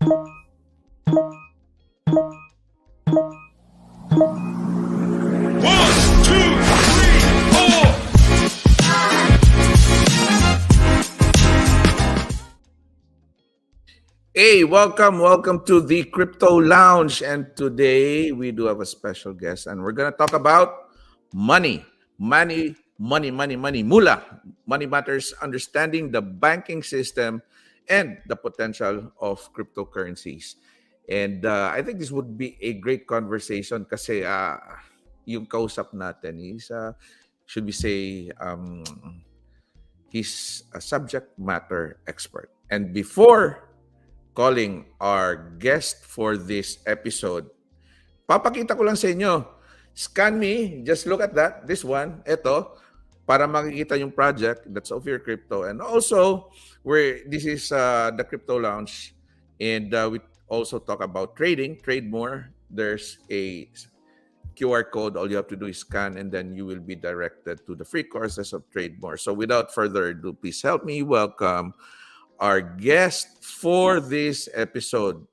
Hey, welcome to the Crypto Lounge. And today we do have a special guest, and we're gonna talk about money, mula, money matters, understanding the banking system and the potential of cryptocurrencies. And I think this would be a great conversation kasi yung kausap natin is, should we say, he's a subject matter expert. And before calling our guest for this episode, papakita ko lang sa inyo. Scan me. Just look at that. This one. Ito. Para makikita yung project. That's of your crypto. And also, this is the Crypto Lounge. And we also talk about trading. Trade more. There's a QR code. All you have to do is scan, and then you will be directed to the free courses of Trade More. So without further ado, please help me welcome our guest for this episode.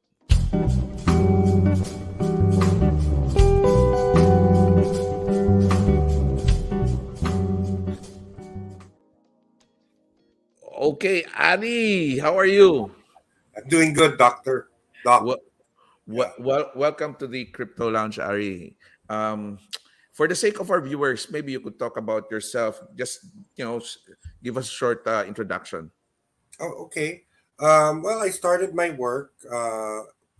Okay, Ari, how are you? I'm doing good, Doctor. Doc. Welcome to the Crypto Lounge, Ari. For the sake of our viewers, maybe you could talk about yourself. Just give us a short introduction. Oh, okay. Well, I started my work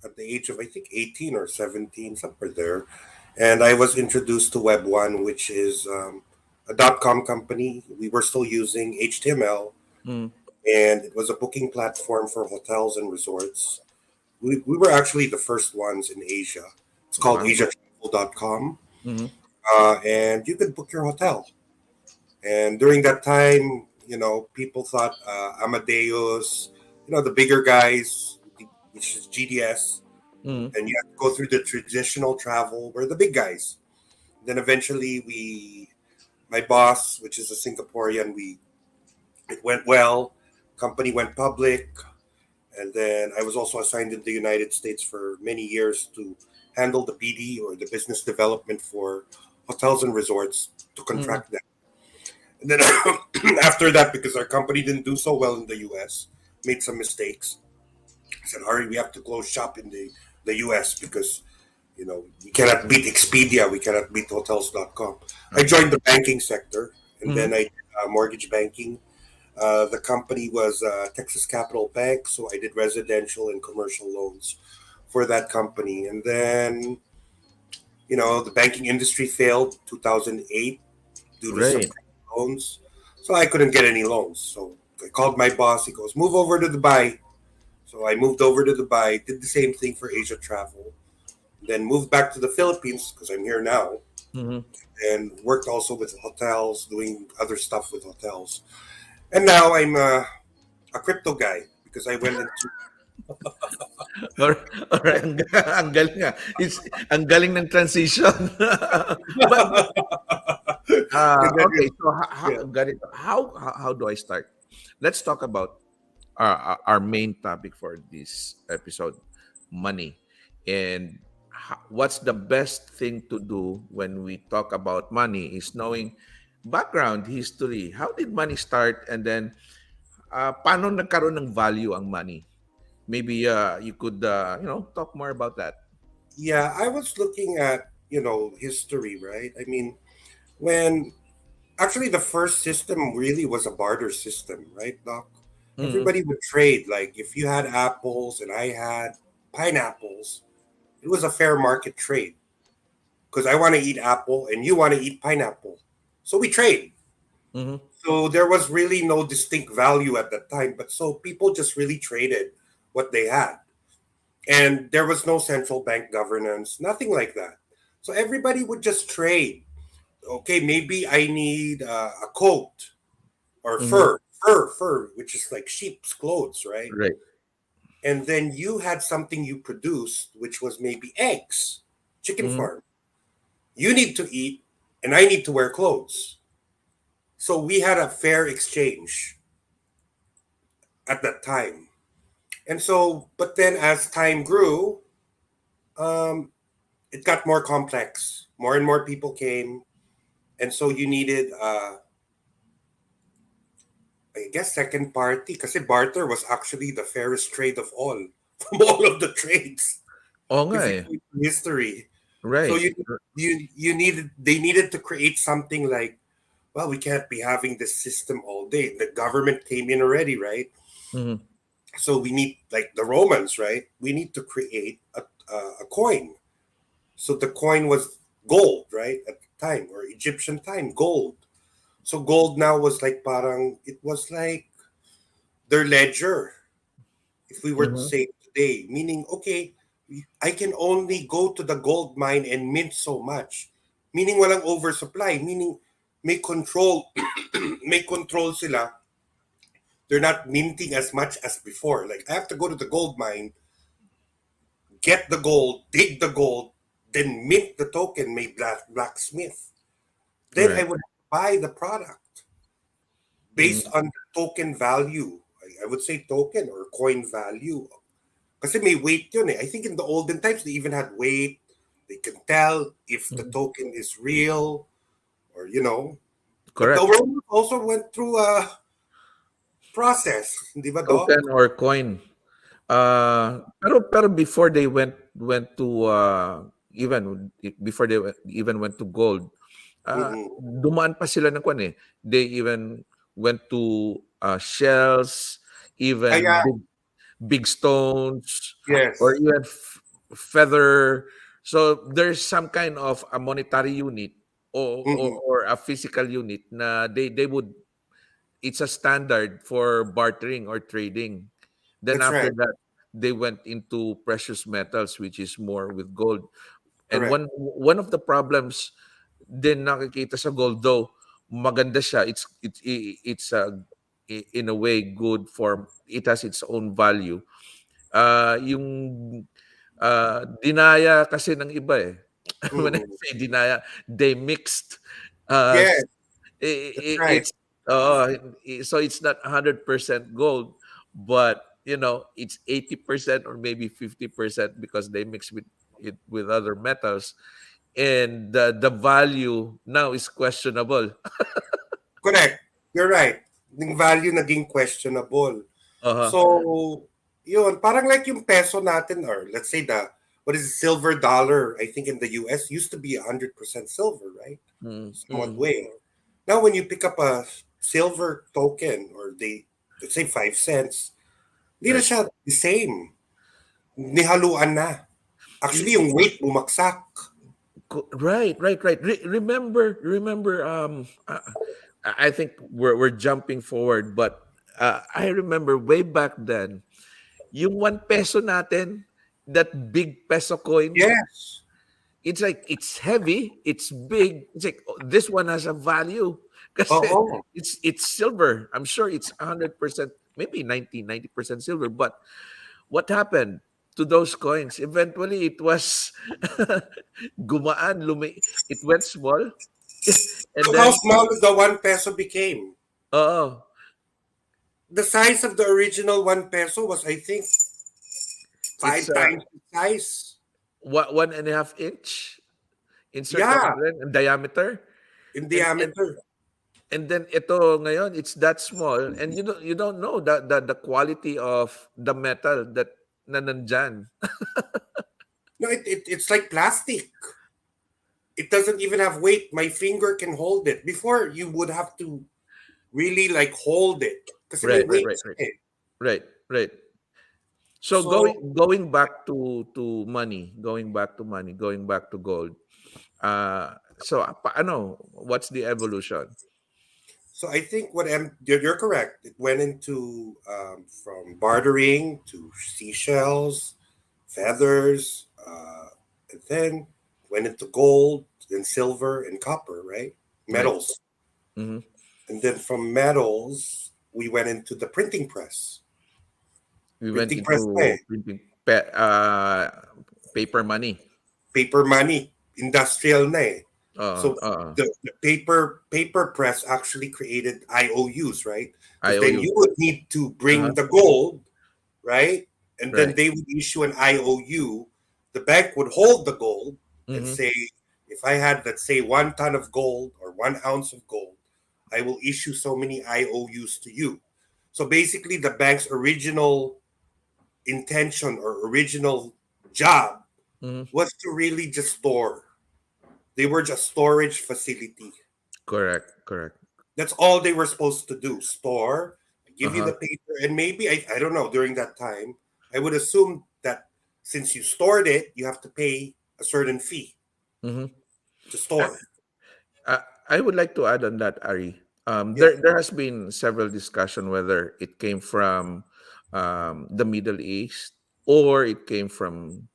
at the age of, I think, 18 or 17, somewhere there. And I was introduced to Web 1, which is a .com company. We were still using HTML, Mm. and it was a booking platform for hotels and resorts. We were actually the first ones in Asia. It's called Wow. asiatravel.com. Mhm. And you could book your hotel. And during that time, people thought Amadeus, the bigger guys, which is GDS, Mm. and you have to go through the traditional travel. We're the big guys. Then eventually, my boss, which is a Singaporean, it went well. Company went public, and then I was also assigned in the United States for many years to handle the BD, or the business development, for hotels and resorts, to contract them. And then after that, because our company didn't do so well in the US, made some mistakes. I said, Ari, we have to close shop in the US because, we cannot beat Expedia. We cannot beat hotels.com. I joined the banking sector, and then I did mortgage banking. The company was Texas Capital Bank, so I did residential and commercial loans for that company. And then, the banking industry failed 2008 due to some Right. loans. So I couldn't get any loans. So I called my boss. He goes, move over to Dubai. So I moved over to Dubai, did the same thing for Asia Travel, then moved back to the Philippines because I'm here now, Mhm. and worked also with hotels, doing other stuff with hotels. And now I'm a crypto guy because I went into Alright, ang galing nga. Ang galing ng transition. But okay, so yeah. got it. How do I start? Let's talk about our main topic for this episode, money. And what's the best thing to do when we talk about money is knowing background, history. How did money start? And then, paano nagkaroon ng value ang money? Maybe you could, talk more about that. Yeah, I was looking at, history, right? I mean, when actually the first system really was a barter system, right, Doc? Mhm. Everybody would trade. Like if you had apples and I had pineapples, it was a fair market trade because I want to eat apple and you want to eat pineapple. So we trade. Mhm. So there was really no distinct value at that time, but so people just really traded what they had. And there was no central bank governance, nothing like that. So everybody would just trade. Okay, maybe I need a coat or Mhm. fur, which is like sheep's clothes, right? Right. And then you had something you produced, which was maybe eggs, chicken Mhm. farm. You need to eat, and I need to wear clothes. So we had a fair exchange at that time. And so, but then as time grew, um, it got more complex. More and more people came, and so you needed, I guess, second party. Because barter was actually the fairest trade of all, from all of the trades. Oo nga If you eh. go into history, so Right. you needed they needed to create something like, well, we can't be having this system all day. The government came in already, right? Mhm. So we need, like the Romans, right? We need to create a coin. So the coin was gold, right? At the time, or Egyptian time, gold. So gold now was like parang, it was like their ledger, if we were to Mhm. say today, meaning, okay, I can only go to the gold mine and mint so much. Meaning walang oversupply, meaning may control, may control sila. They're not minting as much as before. Like I have to go to the gold mine, get the gold, dig the gold, then mint the token, may blacksmith. Then I Right. would buy the product based Mhm. on the token value. I would say token or coin value. Kasi may weight yun eh. I think in the olden times, they even had weight. They can tell if the Mhm. token is real or. But the Correct. Romans also went through a process. Di ba, Doc? Token or coin. Pero before they went to even before they even went to gold, Mm-mm. dumaan pa sila ng kwan eh. They even went to shells, even Kaya, big stones, or yes. even feather. So there's some kind of a monetary unit, Mm-mm. or a physical unit na they would, it's a standard for bartering or trading. Then That's after right. that, they went into precious metals, which is more with gold. And Correct. one of the problems din nakikita sa gold, though maganda siya, in a way good for, it has its own value. Yung dinaya kasi ng iba eh. When I Mm-mm. say dinaya, they mixed uh Yes, that's right. it's so it's not 100% gold, but it's 80% or maybe 50% because they mix with it with other metals, and the value now is questionable. Correct. You're right. Yung value naging questionable. Uh-huh. So, yun, parang like yung peso natin, or let's say what is it, silver dollar, I think in the US used to be 100% silver, right? Somewhat Mm. way. Now, when you pick up a silver token, or let's say 5 cents, hindi na Right. siya the same. Nihaluan na. Actually, yung weight bumaksak. Right. Remember. I think we're jumping forward, but I remember way back then, yung 1 peso natin, that big peso coin. Yes. It's like it's heavy, it's big. It's like, oh, this one has a value because Oo. it's silver. I'm sure it's 100%, maybe 90% silver. But what happened to those coins? Eventually, it was it went small, and Look how then small the 1 peso became. oh, The size of the original 1 peso was, I think, it's 5 times the size. 1.5 inch in Yeah, circumference and diameter, in and diameter. then ito ngayon, it's that small, and you don't know the quality of the metal that na nandyan. No, it's like plastic. It doesn't even have weight. My finger can hold it. Before, you would have to really like hold it because may Right, right, weight right, siya right, eh. right, right. So So, going back to money, going back to gold. So paano? What's the evolution? so I think you're correct. It went into from bartering to seashells, feathers, and then went into gold, then silver and copper, right? Right. Metals. Hmm. And then from metals, we went into the printing press. We went Printing press na into eh. printing paper money. Paper money, industrial na eh. Uh, So uh, the paper press actually created IOUs, right? Because then IOU. you would need to Uh-huh. bring the gold, right? and then Right. they would issue an IOU. The bank would hold the gold and Mm-hmm. say, if I had, let's say, 1 ton of gold or 1 ounce of gold, I will issue so many IOUs to you. So basically, the bank's original intention or original job Mm-hmm. was to really just store. They were just storage facility. Correct. Correct. That's all they were supposed to do. Store, give you Uh-huh. the paper, and maybe I don't know during that time. I would assume that since you stored it, you have to pay a certain fee Mm-hmm. to store. Uh, I would like to add on that, Ari. Yeah. There has been several discussion whether it came from the Middle East or it came from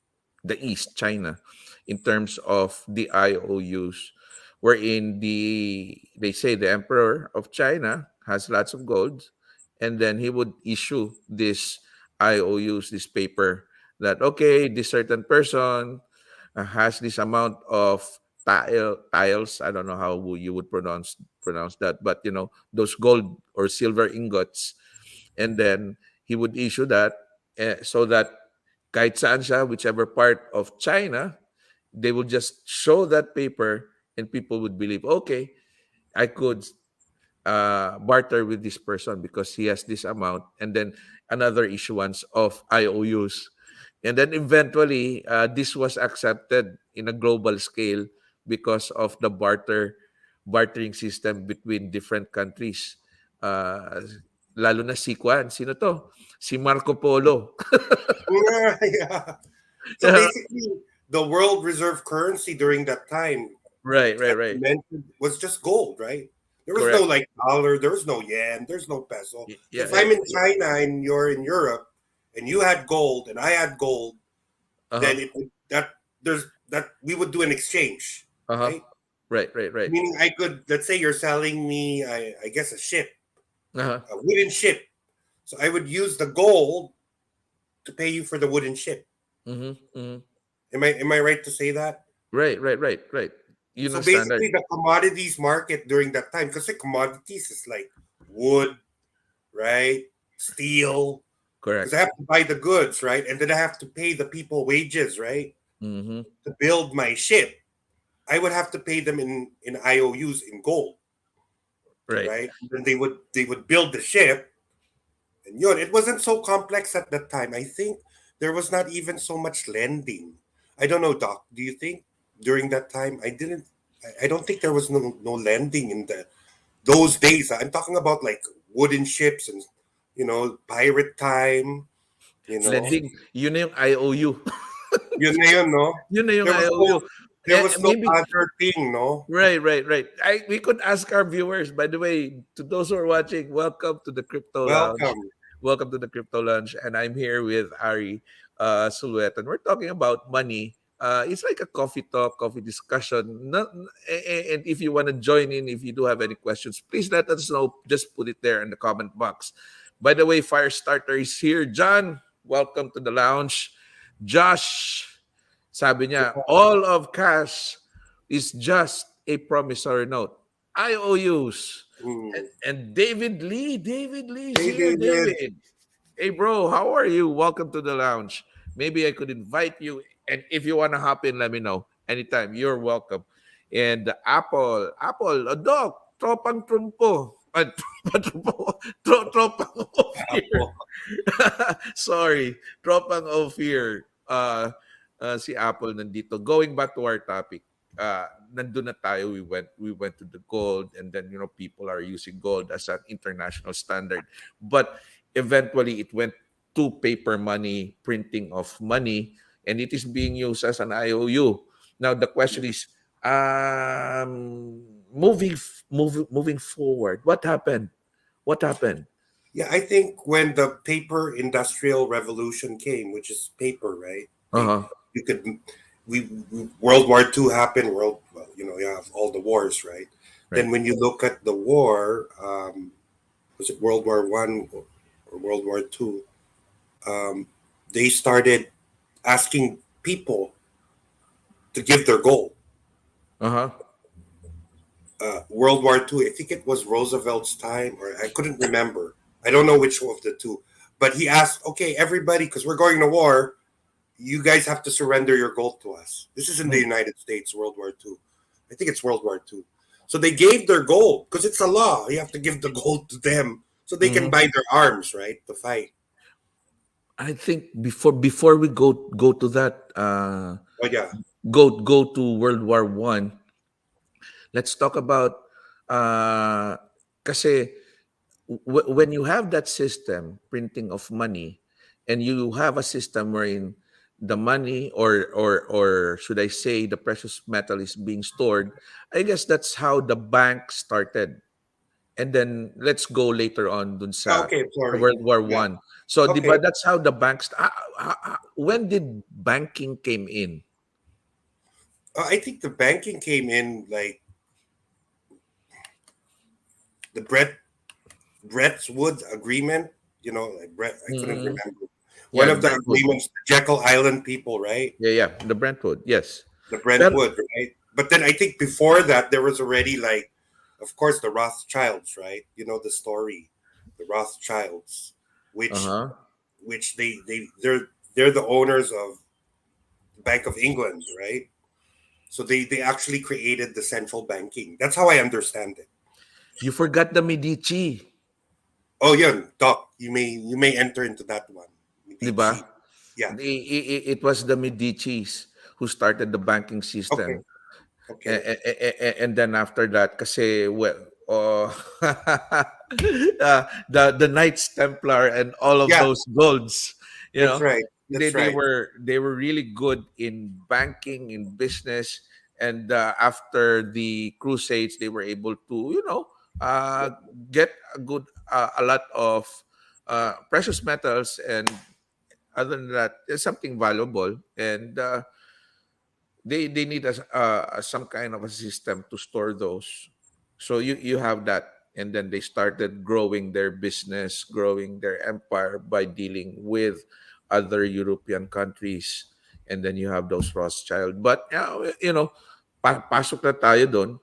the East, China, in terms of the IOUs, wherein they say the Emperor of China has lots of gold, and then he would issue this IOUs, this paper that okay, this certain person has this amount of tiles. I don't know how you would pronounce that, but those gold or silver ingots, and then he would issue that so that kahit saan siya, whichever part of China, they would just show that paper and people would believe, okay, I could barter with this person because he has this amount, and then another issuance of IOUs. And then eventually, this was accepted in a global scale because of the bartering system between different countries. Uh, Lalo na si Kwan. Sino to? Si Marco Polo. Yeah, yeah. So Yeah. basically, the world reserve currency during that time, Right, right, as you right. mentioned, was just gold, right? There was no Correct. like dollar, there was no yen, there's no peso. So Yeah, if yeah, I'm in yeah. China and you're in Europe and you had gold and I had gold, Uh-huh. then it would that there's that we would do an exchange, Uh-huh. right? Right, right, right. Meaning I could, let's say you're selling me, I guess, a ship, Uh-huh. a wooden ship. So I would use the gold to pay you for the wooden ship. Mm-hmm, mm-hmm. Am I right to say that? Right, right, right, right. Yun So ang basically, standard. the commodities market during that time, because the commodities is like wood, right? Steel, because I Correct. have to buy the goods, right? And then I have to pay the people wages, right? Mm-hmm. To build my ship. I would have to pay them in IOUs in gold, Right. right? And then they would build the ship, and it wasn't so complex at that time. I think there was not even so much lending. I don't know, Doc. Do you think during that time I didn't? I don't think there was no lending in those days. I'm talking about like wooden ships and pirate time. You know, Lending, yun na yung IOU. yun na yun, no. Yun na yung There was IOU. no there was no Maybe, other thing, no. right, right, right. We could ask our viewers, by the way, to those who are watching, welcome to the Crypto Lounge. Welcome. Welcome to the Crypto Lounge. And I'm here with Ari Zulueta. And we're talking about money. It's like a coffee talk, coffee discussion. And if you want to join in, if you do have any questions, please let us know. Just put it there in the comment box. By the way, Firestarter is here. John, welcome to the lounge. Josh, sabi niya, all of cash is just a promissory note. IOUs. Mm. And David Lee is Hey, here, David. David. Hey, bro, how are you? Welcome to the lounge. Maybe I could invite you. And if you want to hop in, let me know. Anytime, you're welcome. And Apple, a dog, tropang trumpo. Tropang of fear. Apo. Sorry, tropang of fear. Si Apple nandito. Going back to our topic, nandun na tayo. We went to the gold, and then people are using gold as an international standard. But eventually, it went to paper money, printing of money, and it is being used as an IOU. Now the question is, moving forward, what happened? What happened? Yeah, I think when the paper industrial revolution came, which is paper, right? Uh huh. You could, World War II happened. You have all the wars, right? Right. Then when you look at the war, was it World War One or World War II? They started asking people to give their gold. Uh huh. World War II, I think it was Roosevelt's time, or I couldn't remember. I don't know which of the two, But he asked, okay, everybody, because we're going to war, you guys have to surrender your gold to us. This is in the Mm. United States, World War II. I think it's World War II. So they gave their gold because it's a law. You have to give the gold to them so they can Mhm. buy their arms, right, to fight. I think before we go to that, Oh yeah, go to World War I. Let's talk about kasi when you have that system printing of money, and you have a system wherein the money, or should I say the precious metal, is being stored. I guess that's how the bank started, and then let's go later on dun sa okay, sorry. Yeah, World War I. So, di okay. ba, that's how the banks. When did banking came in? I think the banking came in like the Brett's Woods agreement. You know, like Brett. I couldn't Mm, remember one yeah, of the Brentwood. agreements. The Jekyll Island people, right? Yeah, the Brentwood. Yes. The Pero, Brentwood, right? But then I think before that there was already like, of course, the Rothschilds, right? You know the story, the Rothschilds, which uh-huh. they're the owners of the Bank of England, right? So they actually created the central banking. That's how I understand it. You forgot the Medici, Oh yeah, Doc, you may enter into that one. di ba? Medici. Yeah. It was the Medicis who started the banking Okay. system. Okay. And then after that, kasi, well, the Knights Templar and all of Yeah, those golds, you that's know, right. they, That's they right. were they were really good in banking, in business, and after the Crusades, they were able to, get a lot of precious metals, and other than that, there's something valuable, and they need some kind of a system to store those. So you have that, and then they started growing their business, growing their empire by dealing with other European countries, and then you have those Rothschild. But pasok na tayo doon,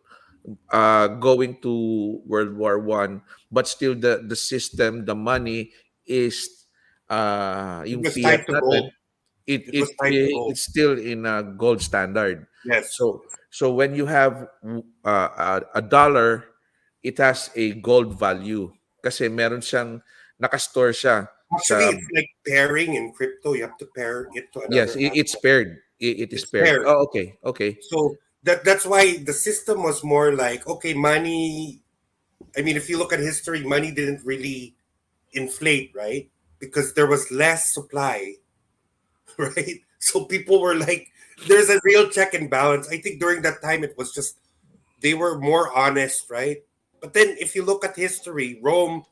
going to World War I, but still the system, the money is It yung was fiat tied to gold. natin, It was tied to gold. it's still in a gold standard. Yes. So when you have a dollar, it has a gold value kasi meron siyang nakastore siya Actually, sa. it's like pairing in crypto. You have to pair it to Yes, another it's asset. paired. It is It's paired. paired. Oh, okay, okay. So that's why the system was more like, okay, money. I mean, if you look at history, money didn't really inflate, right? Because there was less supply, right? So people were like, there's a real check and balance. I think during that time, it was just they were more honest, right? But then if you look at history, Rome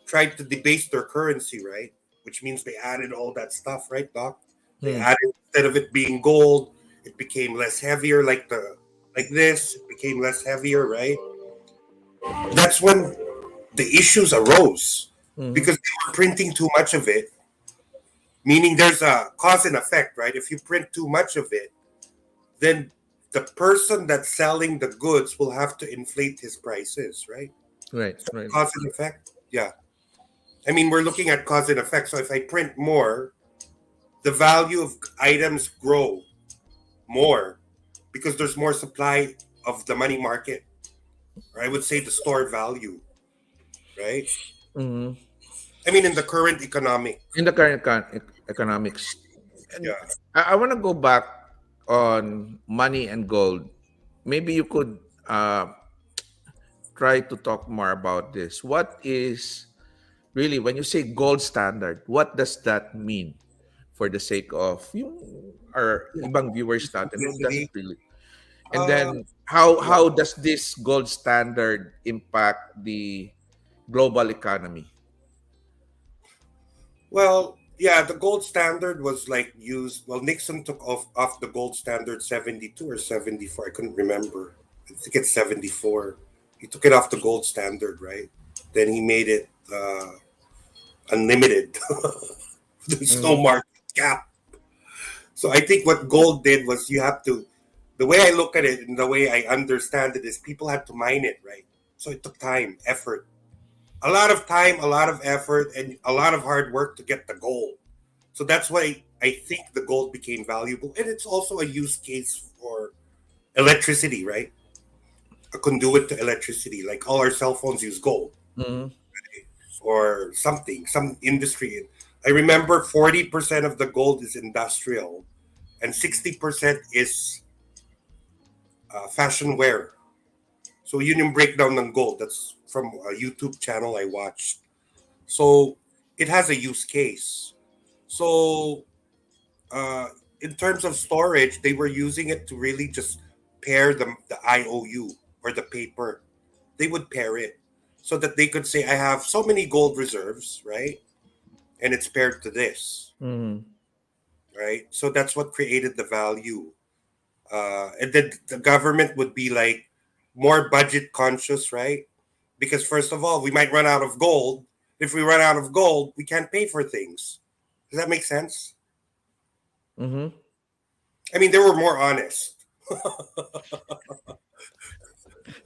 tried to debase their currency, right? Which means they added all that stuff, right, Doc? They Hmm. added, instead of it being gold, it became less heavier, like this. It became less heavier, right? That's when the issues arose Mhm. because they were printing too much of it. Meaning there's a cause and effect, right? If you print too much of it, then the person that's selling the goods will have to inflate his prices, right? Right, So right. cause and effect. Yeah. I mean, we're looking at cause and effect. So if I print more, the value of items grow more because there's more supply of the money market. Or I would say the store value, right? Mhm. I mean, in the current economic. In the current economics, and Yeah. I want to go back on money and gold. Maybe you could try to talk more about this. What is really, when you say gold standard, what does that mean for the sake of yung our Yeah. ibang viewers natin who doesn't Simplicity. really. And Uh, then how yeah. how does this gold standard impact the global economy? Well, yeah, the gold standard was like used. Well, Nixon took off the gold standard 72 or 74. I couldn't remember. I think it's 74. He took it off the gold standard, right? Then he made it unlimited. There's no Mhm. market cap. So I think what gold did was you have to, the way I look at it and the way I understand it is people had to mine it, right? So it took time, effort. a lot of time, a lot of effort, and a lot of hard work to get the gold. So that's why I think the gold became valuable, and it's also a use case for electricity, right? A conduit to electricity, like all our cell phones use gold Mhm. or something, some industry. I remember 40% of the gold is industrial, and 60% is fashion wear. So yun yung breakdown ng gold. That's from a YouTube channel I watched. So it has a use case. So uh, in terms of storage, they were using it to really just pair the IOU or the paper. They would pair it so that they could say, I have so many gold reserves, right? And it's paired to this, Mhm. right? So that's what created the value. And then the government would be like more budget conscious, right? Because first of all, we might run out of gold. If we run out of gold, we can't pay for things. Does that make sense? Mhm. I mean, they were more honest.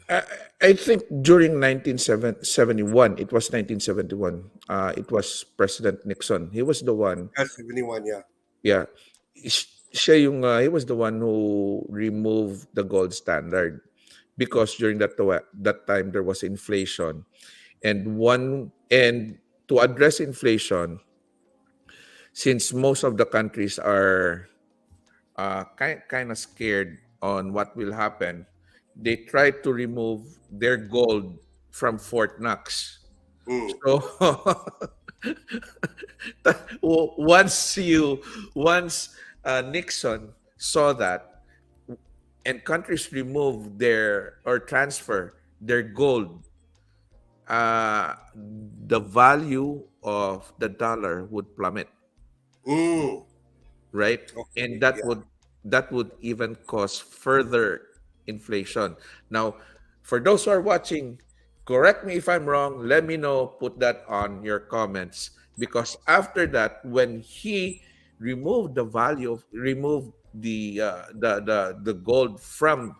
I, I think during 1971, it was 1971. It was President Nixon. He was the one. 71, yeah. Yeah, he was the one who removed the gold standard because during that time there was inflation, and to address inflation, since most of the countries are kind of scared on what will happen, they try to remove their gold from Fort Knox. Mm, So once Nixon saw that, and countries remove their or transfer their gold, the value of the dollar would plummet, mm. right? And Okay, yeah. that would even cause further inflation. Now, for those who are watching, correct me if I'm wrong, let me know, put that on your comments, because after that, when he removed the gold from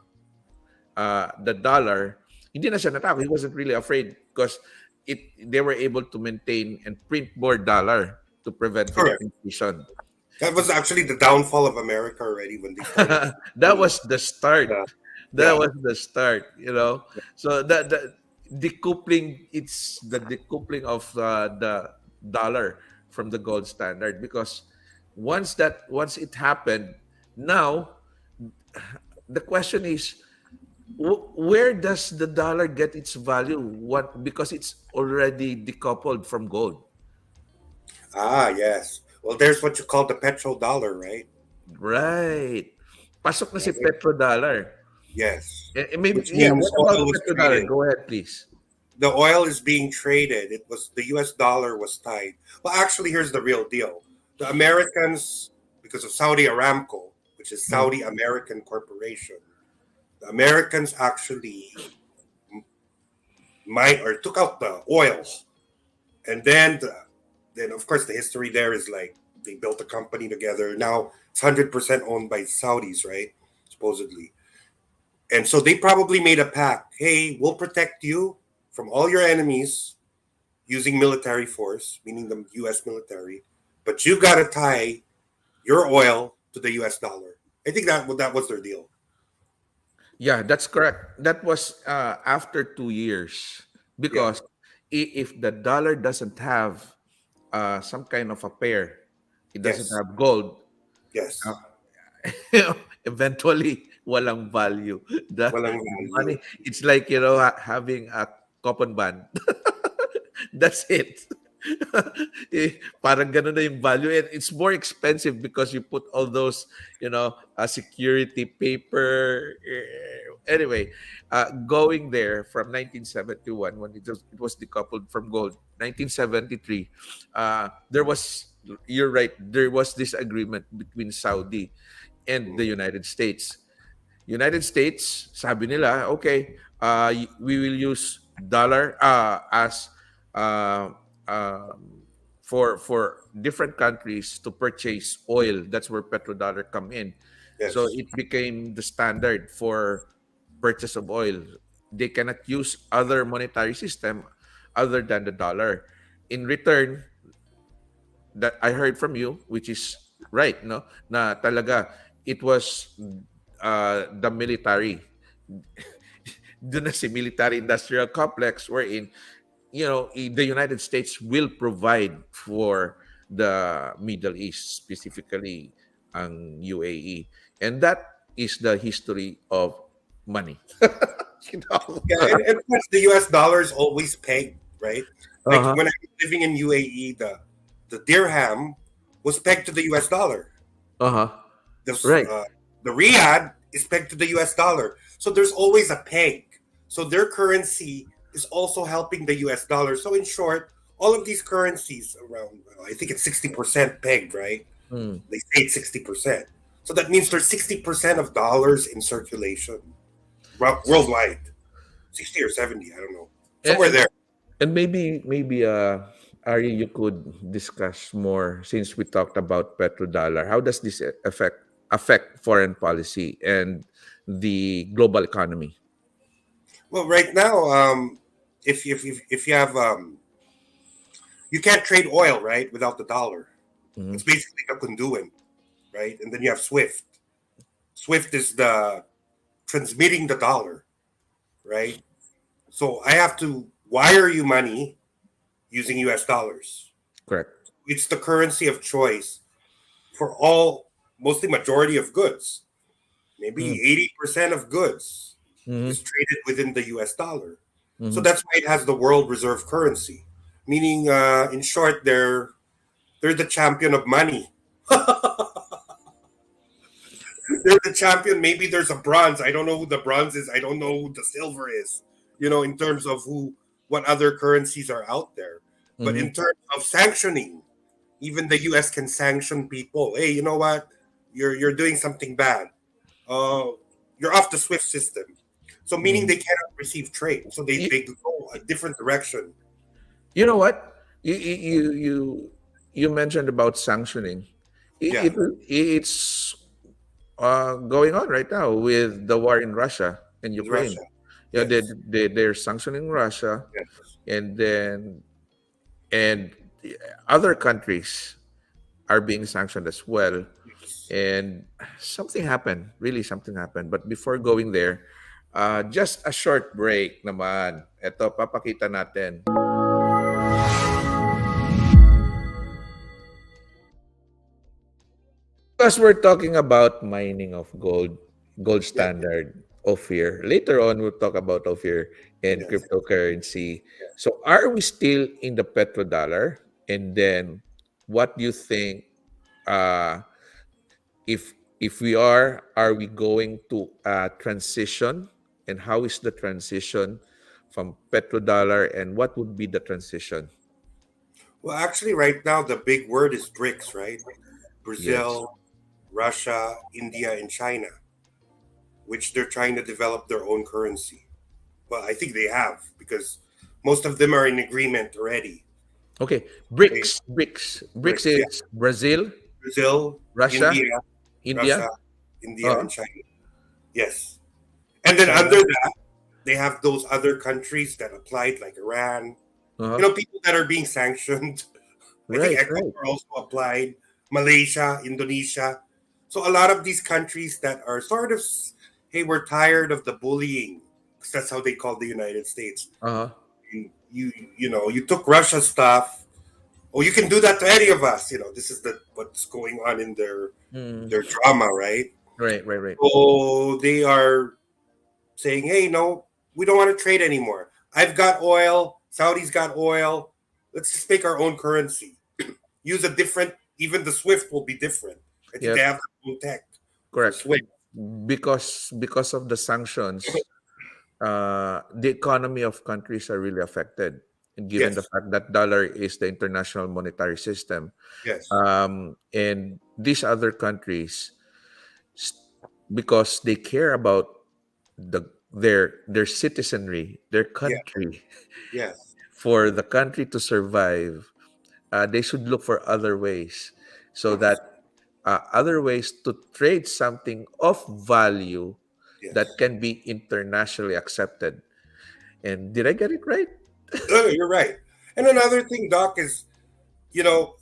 the dollar, hindi na siya natakot. He wasn't really afraid because they were able to maintain and print more dollar to prevent Correct. inflation. That was actually the downfall of America already when they started. That was the start. Yeah, That yeah, was the start, you know. So the decoupling, it's the decoupling of the dollar from the gold standard, because once it happened, now the question is, where does the dollar get its value? What, because it's already decoupled from gold, Ah, yes. Well, there's what you call the petrodollar, right? right? Pasok na si Right. petrodollar. Yes. Maybe, Which yeah. means What oil about was petrodollar? traded. Go ahead, please. The oil is being traded. It was the US dollar was tied. Well, actually, here's the real deal. The Americans, because of Saudi Aramco, which is Mm. Saudi American Corporation, the Americans actually mined or took out the oil. And then of course, the history there is like they built a company together. Now it's 100% owned by Saudis, right? Supposedly. And so they probably made a pact. Hey, we'll protect you from all your enemies using military force, meaning the U.S. military, but you got to tie your oil to the U.S. dollar. I think that was their deal. Yeah, that's correct. That was after 2 years, Yeah. because if the dollar doesn't have some kind of a pair, it doesn't Yes. have gold. Yes. Uh, Eventually, walang value. Walang The value. money, it's like, having a coupon band. That's it. Parang ganun na yung value. And it's more expensive because you put all those, security paper. Anyway, going there from 1971, when it was decoupled from gold. 1973, you're right, there was this agreement between Saudi and the Mm. United States. United States, sabi nila, okay, we will use dollar as uh, for different countries to purchase oil. That's where petrodollar come in. So Yes. it became the standard for purchase of oil. They cannot use other monetary system other than the dollar. In return, that I heard from you, which is right, no? Na talaga, it was the military. Doon na si military industrial complex wherein, the United States will provide for the Middle East, specifically ang UAE. And that is the history of money. You know? Yeah, and plus the US dollar is always pegged, right? Like Uh-huh. when I was living in UAE, the dirham was pegged to the US dollar. Uh-huh. The Right. the riyad is pegged to the US dollar. So there's always a peg. So their currency is also helping the US dollar. So in short, all of these currencies around, I think it's 60% pegged, right? Mm. They say it's 60%. So that means there's 60% of dollars in circulation worldwide. 60 or 70, I don't know. And, Somewhere and there. and maybe Ari, you could discuss more since we talked about petrodollar. How does this affect foreign policy and the global economy? Well, right now, if you have you can't trade oil, right, without the dollar. Mhm. It's basically a conduit, right? And then you have Swift. Swift is the transmitting the dollar, right? So I have to wire you money using US dollars. Correct. It's the currency of choice for all, mostly majority of goods. Mm. Maybe 80% of goods Mhm. is traded within the US dollar. So Mhm. that's why it has the world reserve currency. Meaning, in short, they're the champion of money. They're the champion. Maybe there's a bronze. I don't know who the bronze is. I don't know who the silver is. In terms of what other currencies are out there. But Mhm. in terms of sanctioning, even the U.S. can sanction people. Hey, you know what? You're doing something bad. Uh, you're off the SWIFT system. So meaning Mhm. they cannot receive trade. So they, You, they go a different direction. you know what? You mentioned about sanctioning. Yeah, It's going on right now with the war in Russia and with Ukraine. Russia. Yeah, Yes. they're sanctioning Russia, Yes. and then and other countries are being sanctioned as well. Yes. And something happened, really something happened. But before going there, just a short break naman. Ito, papakita natin. Because we're talking about mining of gold, gold Yes. standard, Ophir. Later on, we'll talk about Ophir and Yes. cryptocurrency. So, are we still in the petrodollar? And then, what do you think? Uh, if we are we going to transition? And how is the transition from petrodollar? And what would be the transition? Well, actually, right now the big word is BRICS, right? Yes. Brazil, Russia, India, and China, which they're trying to develop their own currency. Well, I think they have because most of them are in agreement already. Okay. Okay, BRICS BRICS, yeah. is Brazil, Brazil, Russia, India, India. Russia, India, Uh-huh. and China. Yes. And then China. under that, they have those other countries that applied, like Iran. Uh-huh. People that are being sanctioned. I think Right, right. Ecuador also applied, Malaysia, Indonesia. So a lot of these countries that are sort of, hey, we're tired of the bullying, because that's how they call the United States. Uh-huh. You took Russia's stuff. Oh, you can do that to any of us. This is what's going on in their Mm. their drama, right? Right, right, right. So they are saying, hey, no, we don't want to trade anymore. I've got oil. Saudi's got oil. Let's just make our own currency. Use a different, even the Swift will be different. I think they Yep, have their own tech for correct. Swift. Because of the sanctions, the economy of countries are really affected. And given the Yes, fact that dollar is the international monetary system, yes, and these other countries, s- because they care about their citizenry, their yeah, country, yes, for the country to survive, they should look for other ways, so that yes, other ways to trade something of value that yes. can be internationally accepted. And did I get it right? You're right. And another thing, Doc, is you know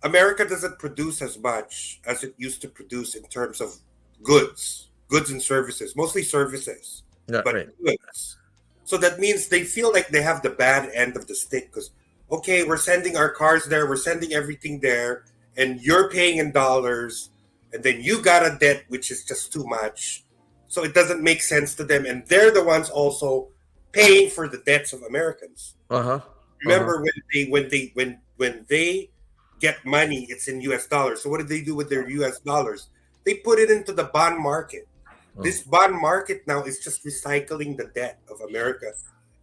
America doesn't produce as much as it used to produce in terms of goods and services, mostly services, Yeah, but right. goods. So that means they feel like they have the bad end of the stick because, okay, we're sending our cars there, we're sending everything there, and you're paying in dollars, and then you got a debt which is just too much. So it doesn't make sense to them, and they're the ones also paying for the debts of Americans. Uh-huh. Uh-huh. Remember when they get money, it's in US dollars. So what do they do with their US dollars? They put it into the bond market. Oh, This bond market now is just recycling the debt of America.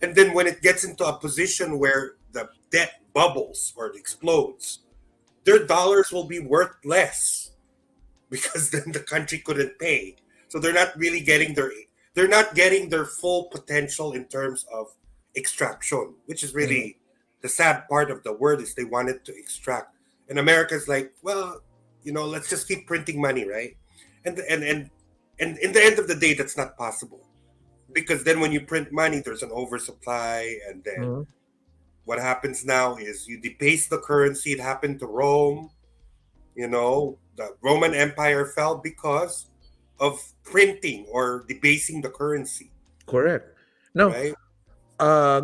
And then when it gets into a position where the debt bubbles or it explodes, their dollars will be worth less because then the country couldn't pay. So they're not getting their full potential in terms of extraction, which is mhm. really the sad part of the word is they wanted to extract. And America's like, well, let's just keep printing money, right? And in the end of the day, that's not possible because then when you print money, there's an oversupply, and then Mhm. what happens now is you debase the currency. It happened to Rome. The Roman Empire fell because of printing or debasing the currency, Correct. Now, right?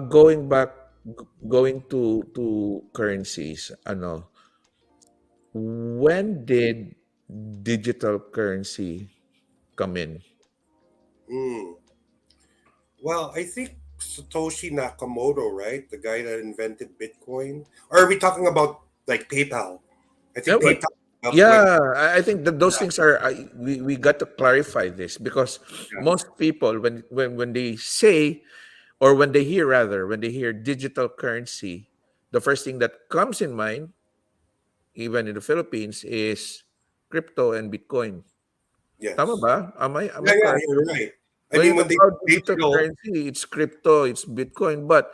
going to currencies, when did digital currency come in? Mm. Well, I think Satoshi Nakamoto, right? The guy that invented Bitcoin. Or are we talking about like PayPal? I Yeah, think PayPal went. yeah, I think that those things are we got to clarify this because Yeah, most people when they say or when they hear rather when they hear digital currency, the first thing that comes in mind, even in the Philippines, is crypto and Bitcoin. Tama yes. ba? Am I Yeah, correct? you're right. I When you mean, when talk they about say digital digital, currency, it's crypto, it's Bitcoin, but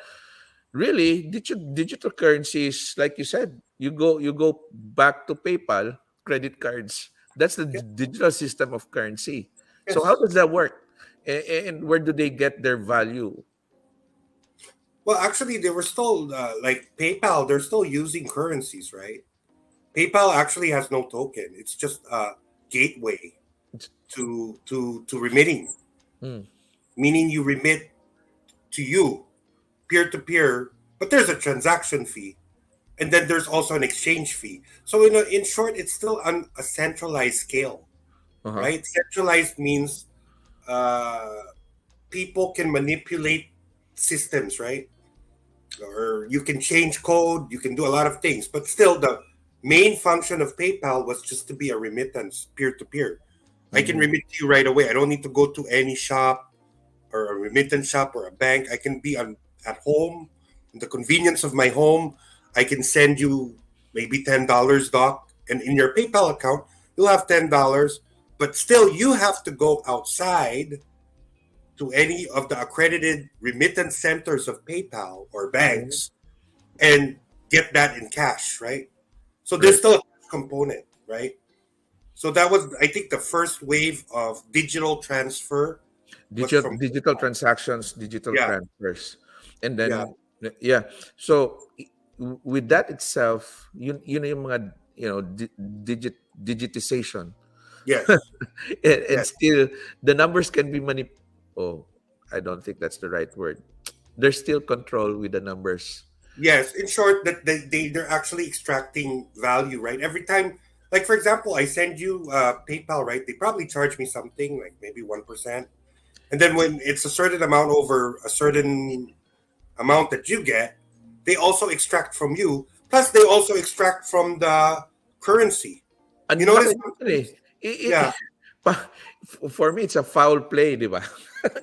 really, digital currency is like you said. You go back to PayPal, credit cards. That's the yeah, digital system of currency. So how yes. does that work? And where do they get their value? Well, actually, they were still like PayPal. They're still using currencies, right? PayPal actually has no token. It's just a gateway It's- to remitting, mm, meaning you remit to you peer to peer, but there's a transaction fee, and then there's also an exchange fee. So in short, it's still on a centralized scale, uh-huh. right? Centralized means uh, people can manipulate systems, right? Or you can change code, you can do a lot of things, but still the main function of PayPal was just to be a remittance peer to peer. I can Mhm. remit to you right away. I don't need to go to any shop or a remittance shop or a bank. I can be at home, in the convenience of my home. I can send you maybe $10, Doc, and in your PayPal account you'll have $10. But still, you have to go outside to any of the accredited remittance centers of PayPal or Mhm. banks and get that in cash, right? So there's Right. still a cash component, right? So that was, I think, the first wave of digital transfer was Digital from digital transactions, digital yeah, transfers, and yeah, then yeah. So with that itself, yung mga digitization, yes, and yes, still the numbers can be oh, I don't think that's the right word. There's still control with the numbers. yes. In short, that they're actually extracting value, right? Every time, like for example, I send you PayPal, right? They probably charge me something like maybe 1%, and then when it's a certain amount over a certain amount that you get, they also extract from you. Plus, they also extract from the currency. You Ang laki notice nito eh. sometimes, yeah, Pa- for me, it's a foul play, di ba?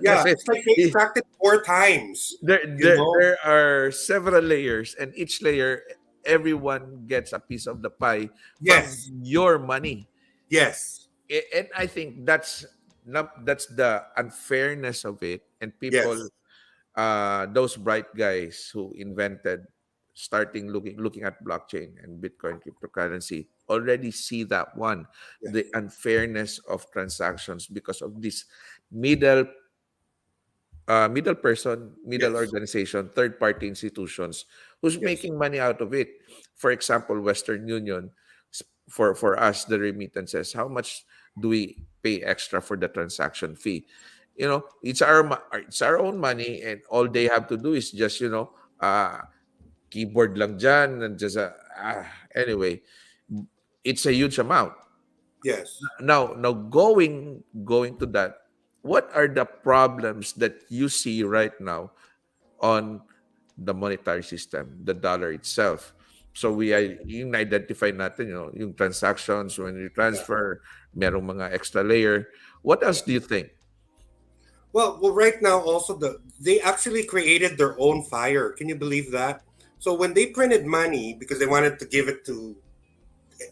yeah. Kasi It's like they extracted 4 times. You know, there are several layers, and each layer, everyone gets a piece of the pie from yes, your money. yes, And I think that's the unfairness of it. And people, yes, those bright guys who invented starting looking at blockchain and Bitcoin cryptocurrency already see that one, yes, the unfairness of transactions because of this middle middle person, middle Yes. organization, third party institutions who's Yes. making money out of it. For example, Western Union, for us, the remittances, how much do we pay extra for the transaction fee? It's our own money, and all they have to do is just keyboard lang dyan, and just anyway, it's a huge amount. Yes. Now going to that, what are the problems that you see right now on the monetary system, the dollar itself? So yung identify natin, yung transactions, when you Yeah. transfer, merong mga extra layer. What else do you think? Well, right now also they actually created their own fire. Can you believe that? So when they printed money because they wanted to give it to,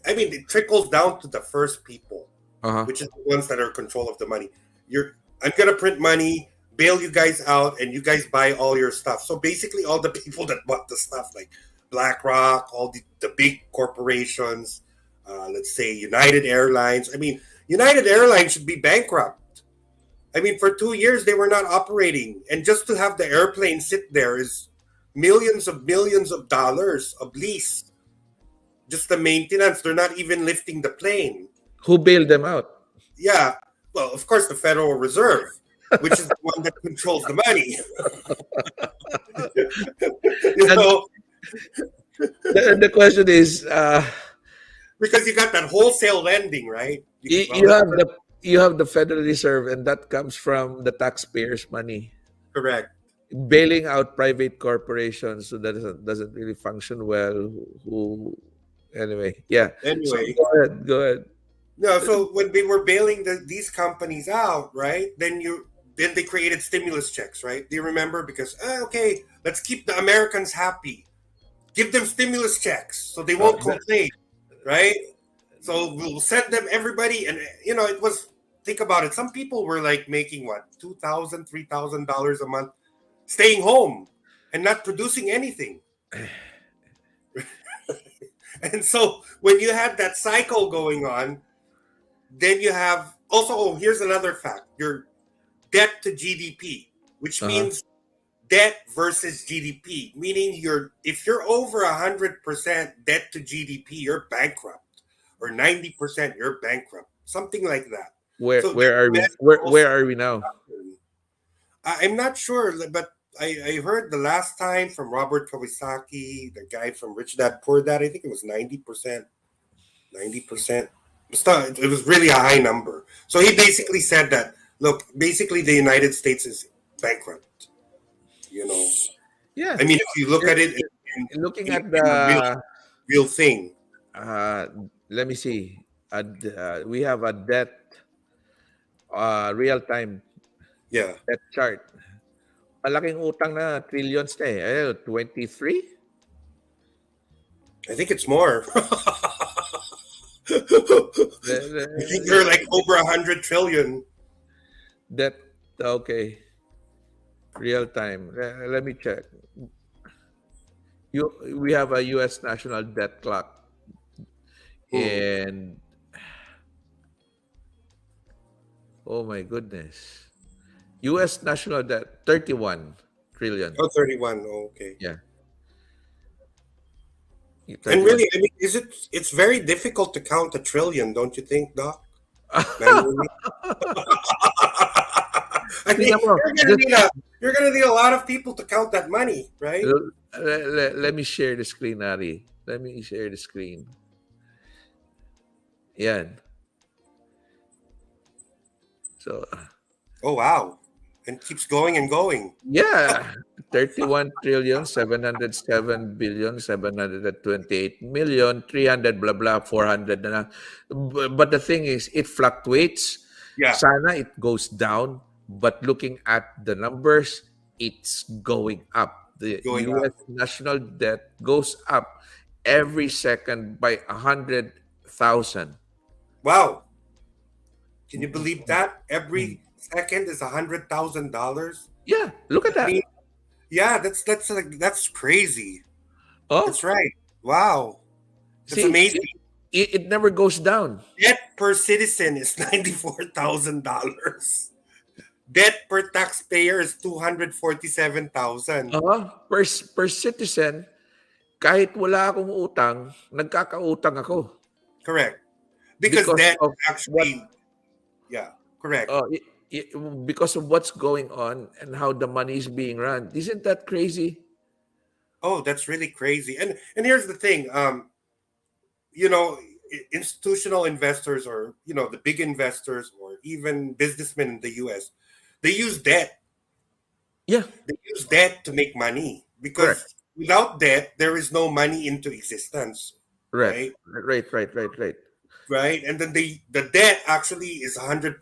I mean, it trickles down to the first people, Uh-huh. which is the ones that are in control of the money. I'm gonna print money, bail you guys out, and you guys buy all your stuff. So basically, all the people that bought the stuff, like BlackRock, all the big corporations, let's say United Airlines. I mean, United Airlines should be bankrupt. I mean, for 2 years they were not operating, and just to have the airplane sit there is millions of dollars of lease. Just the maintenance. They're not even lifting the plane. Who bailed them out? Yeah. Well, of course, the Federal Reserve, which is the one that controls the money. you And know, the question is, because you got that wholesale lending, right? you have the Federal Reserve, and that comes from the taxpayers' money. Correct. Bailing out private corporations so that doesn't really function well. Who Anyway, yeah. So Anyway, go ahead. no. So when they were bailing these companies out, right? Then they created stimulus checks, right? Do you remember? Because okay, let's keep the Americans happy. Give them stimulus checks so they Uh, won't complain, right? So we'll send them everybody, and it was. Think about it. Some people were like making what $2,000, $3,000 a month, staying home and not producing anything. And so when you had that cycle going on, then you have also. Oh, here's another fact: your debt to GDP, which uh-huh. means debt versus GDP, meaning if you're over 100% debt to GDP, you're bankrupt, or 90% you're bankrupt, something like that. Where So where that are we? mess Where also are we now? happened. I'm not sure, but I heard the last time from Robert Kawasaki, the guy from Rich Dad Poor Dad, I think it was 90%. 90%. It was really a high number. So he basically said that, look, basically the United States is bankrupt. You know, Yeah. I mean, if you look Eh, at it Looking in, at in a the real thing, uh, let me see. We have a debt real time yeah, debt chart. Malaking utang na trillions na eh. 23? I think it's more. I think they're like over 100 trillion. Debt, okay. Real time. Let me check. We have a U.S. national debt clock, Hmm. and oh my goodness, U.S. national debt 31 trillion. Oh, 31. Oh, okay. Yeah, And 31. really, I mean, it's very difficult to count a trillion, don't you think, Doc? Manually. I mean, Tingnan mo, just you're gonna need a lot of people to count that money, right? let me share the screen, Ari. Let me share the screen. Yan. So, Oh wow. And keeps going and going. yeah, 31 trillion, 707 billion, 728 million, 300, blah, blah, 400 na lang. But the thing is, it fluctuates. Yeah, Sana it goes down, but looking at the numbers, it's going up. The going U.S. up. national debt goes up every second by 100,000. Wow. Can you believe that? Every second is $100,000. Yeah, look at I mean, that. yeah, that's crazy. Oh, That's right. Wow. That's see, amazing. it never goes down. Debt per citizen is $94,000. debt per taxpayer is 247,000. Per citizen, kahit wala akong utang, nagkakautang ako Correct. Because because debt of what actually, yeah, correct. uh, i- because of what's going on and how the money is being run. Isn't that crazy? Oh, that's really crazy. And here's the thing. You know, institutional investors, or the big investors, or even businessmen in the US, they use debt. Yeah, They use debt to make money, correct. because without debt, there is no money into existence, Correct. right? Right. Right, and then the debt actually is 100%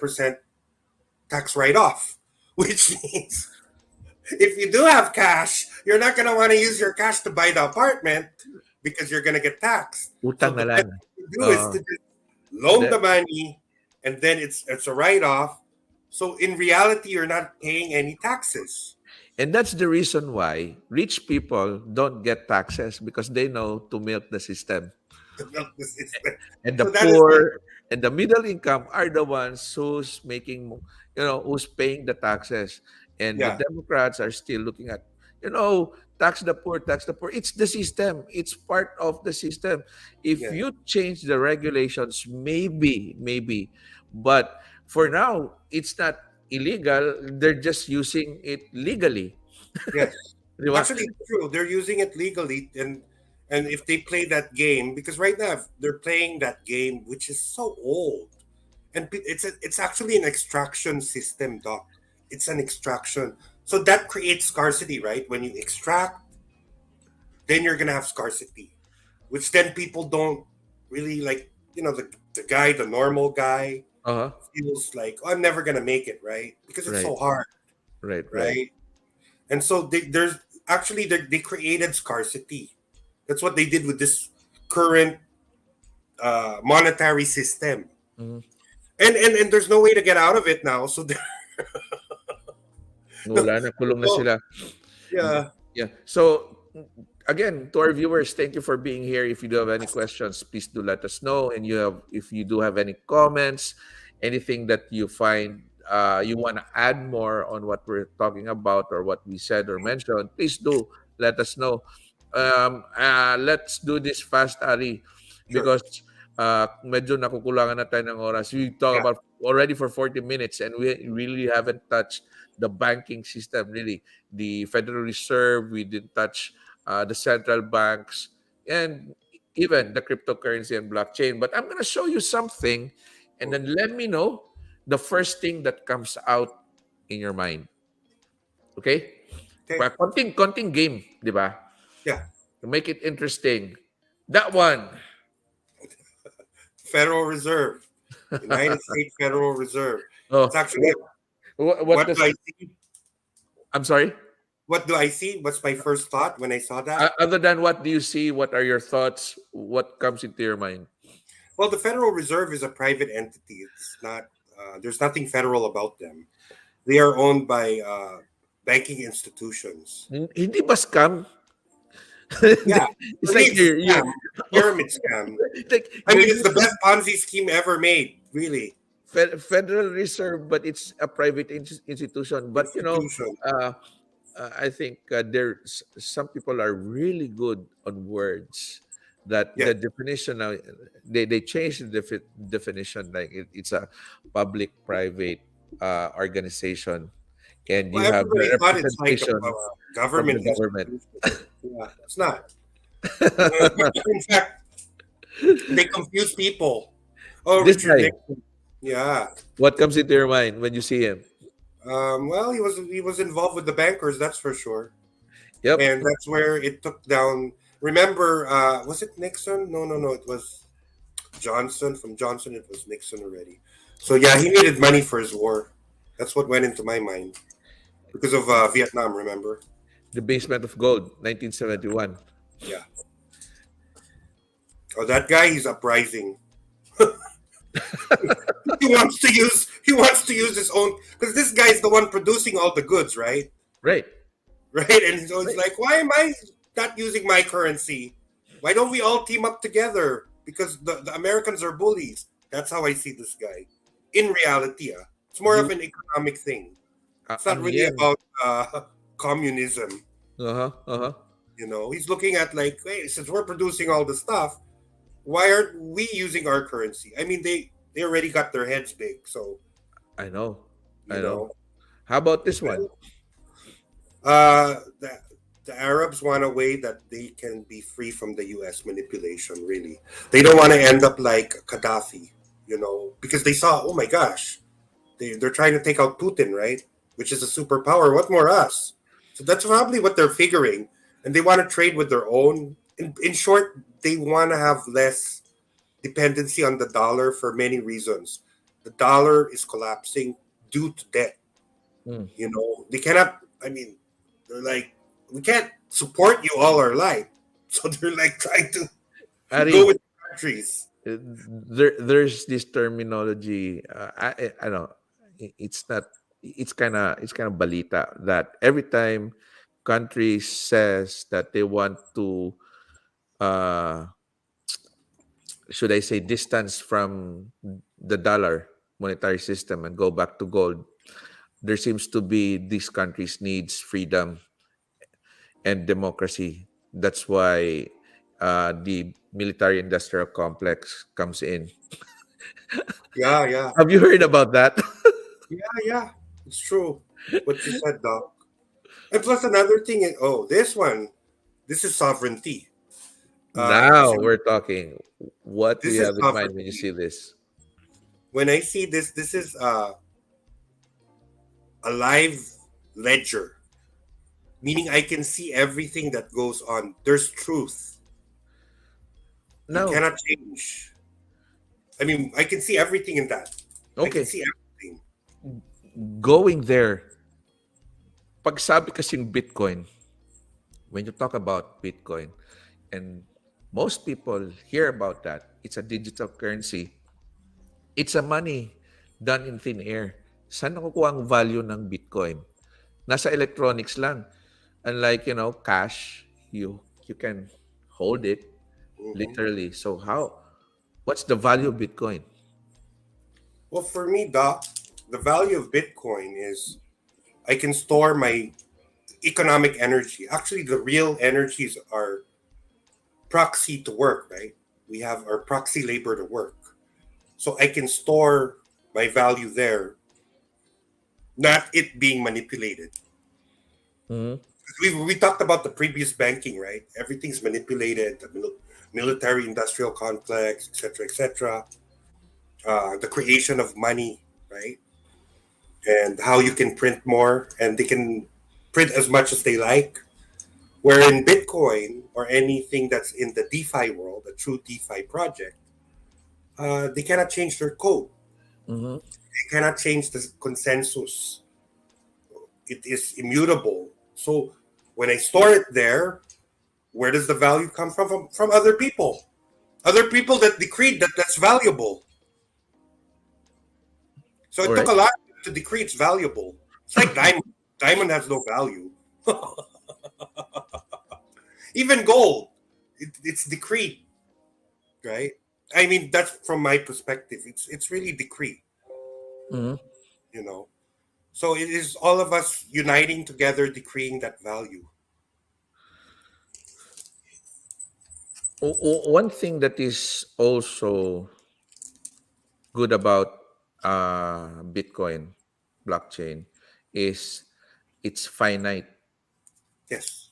tax write off, which means if you do have cash, you're not going to want to use your cash to buy the apartment because you're going to get taxed. So Utang the na best lang. thing to do is to just loan The- the money, and then it's a write off. So in reality, you're not paying any taxes. and that's the reason why rich people don't get taxes because they know to milk the system. And the So that is like, poor and the middle income are the ones who's making, who's paying the taxes. And the yeah, Democrats are still looking at, tax the poor, tax the poor. It's the system. It's part of the system. If yeah, you change the regulations, maybe. But for now, it's not illegal. They're just using it legally. yes. Di ba? Actually, it's true. They're using it legally, and if they play that game, because right now they're playing that game, which is so old, and it's actually an extraction system, doc. It's an extraction, so that creates scarcity, right? When you extract, then you're gonna have scarcity, which then people don't really like. The normal guy Uh-huh. feels like, oh, I'm never gonna make it, right? Because it's Right. so hard, Right. right? And so there's actually they created scarcity. That's what they did with this current monetary system, Mhm. and there's no way to get out of it now. So no, Wala na, kulong na no, sila. yeah, Yeah. So again, to our viewers, thank you for being here. If you do have any questions, please do let us know. And if you do have any comments, anything that you find you want to add more on what we're talking about or what we said or mentioned, please do let us know. Let's do this fast, Ari, sure, because medyo nakukulangan na tayo ng oras. We talk yeah, about already for 40 minutes and we really haven't touched the banking system, really. The Federal Reserve, we didn't touch the central banks, and even the cryptocurrency and blockchain. But I'm going to show you something, and then let me know the first thing that comes out in your mind. Okay? okay, Konting game, di ba? yeah. To make it interesting. That one. Federal Reserve, United States Federal Reserve. It's Oh, actually what what does, do I see? I'm sorry? What do I see? What's my first thought when I saw that? Other than what do you see? What are your thoughts? What comes into your mind? Well, the Federal Reserve is a private entity. It's not. There's nothing federal about them. They are owned by banking institutions. Hindi ba scam? Yeah, It's for me, like it's a you're scam, pyramid scam. like I you're mean, it's the using best Ponzi scheme ever made, really. Federal Reserve, but it's a private institution. But Institution. I think some people are really good on words. That Yeah. the definition now they changed the definition, like it's a public-private organization, and Well, you have the everybody thought it's like a representation from the government government. institution. Yeah, it's not. In fact, they confuse people. Oh, This Richard guy, Nixon. Yeah. what comes into your mind when you see him? Well, he was involved with the bankers, that's for sure, Yep. and that's where it took down. Remember, was it Nixon? No, no, no. It was Johnson. From Johnson, it was Nixon already. So yeah, he needed money for his war. That's what went into my mind because of Vietnam. Remember? The Basement of Gold, 1971. Yeah. Oh, that guy, he's uprising. He wants to use his own, because this guy's the one producing all the goods, right? Right. Right, and so it's Right. like, why am I not using my currency? Why don't we all team up together? Because the Americans are bullies. That's how I see this guy. In reality, it's more of You an economic thing. It's not Ang really yen. about communism. Uh-huh, uh-huh. He's looking at like, hey, since we're producing all the stuff, why aren't we using our currency? I mean, they already got their heads big, so I know. you I know. know. How about this one? The Arabs want a way that they can be free from the U.S. manipulation. Really, they don't want to end up like Gaddafi, because they saw, oh my gosh, they're trying to take out Putin, right? Which is a superpower. What more us? So that's probably what they're figuring, and they want to trade with their own. In short, they want to have less dependency on the dollar for many reasons. The dollar is collapsing due to debt. Mm. They cannot. I mean, they're like, we can't support you all our life, so they're like trying to go Ari, with countries. there's this terminology. I know it's not. It's kind of balita that every time countries says that they want to, uh, should I say, distance from the dollar monetary system and go back to gold, there seems to be these countries needs freedom and democracy. That's why the military industrial complex comes in. Yeah, yeah, Have you heard about that? yeah. It's true what you said, Doc. And plus another thing is, this one, this is sovereignty. Now See, we're talking. What do this you is have in mind when you see sovereignty. this? When I see this is a live ledger, meaning I can see everything that goes on. There's truth. You Now, cannot change. I mean, I can see everything in that. I can okay, see everything. going there, pag sabi kasing Bitcoin, when you talk about Bitcoin, and most people hear about that, it's a digital currency. It's a money done in thin air. Saan nakukuha ang value ng Bitcoin? Nasa electronics lang. Unlike, cash, you can hold it Mhm. literally. So what's the value of Bitcoin? Well, for me, Doc, the value of Bitcoin is I can store my economic energy. Actually, the real energies are proxy to work, right? We have our proxy labor to work. So I can store my value there, not it being manipulated. Mhm. We talked about the previous banking, right? Everything's manipulated, the military industrial complex, etc., etc. The creation of money, right? And how you can print more, and they can print as much as they like. Where in Bitcoin or anything that's in the DeFi world, a true DeFi project, they cannot change their code. Mhm. They cannot change the consensus. It is immutable. So when I store it there, where does the value come from? From other people. Other people that decreed that that's valuable. So All it took right. a lot to decree it's valuable. It's like diamond. Diamond has no value. Even gold, it's decreed, right? I mean, that's from my perspective. It's really decreed, Mhm. you know. So it is all of us uniting together, decreeing that value. One thing that is also good about Bitcoin blockchain is it's finite. Yes,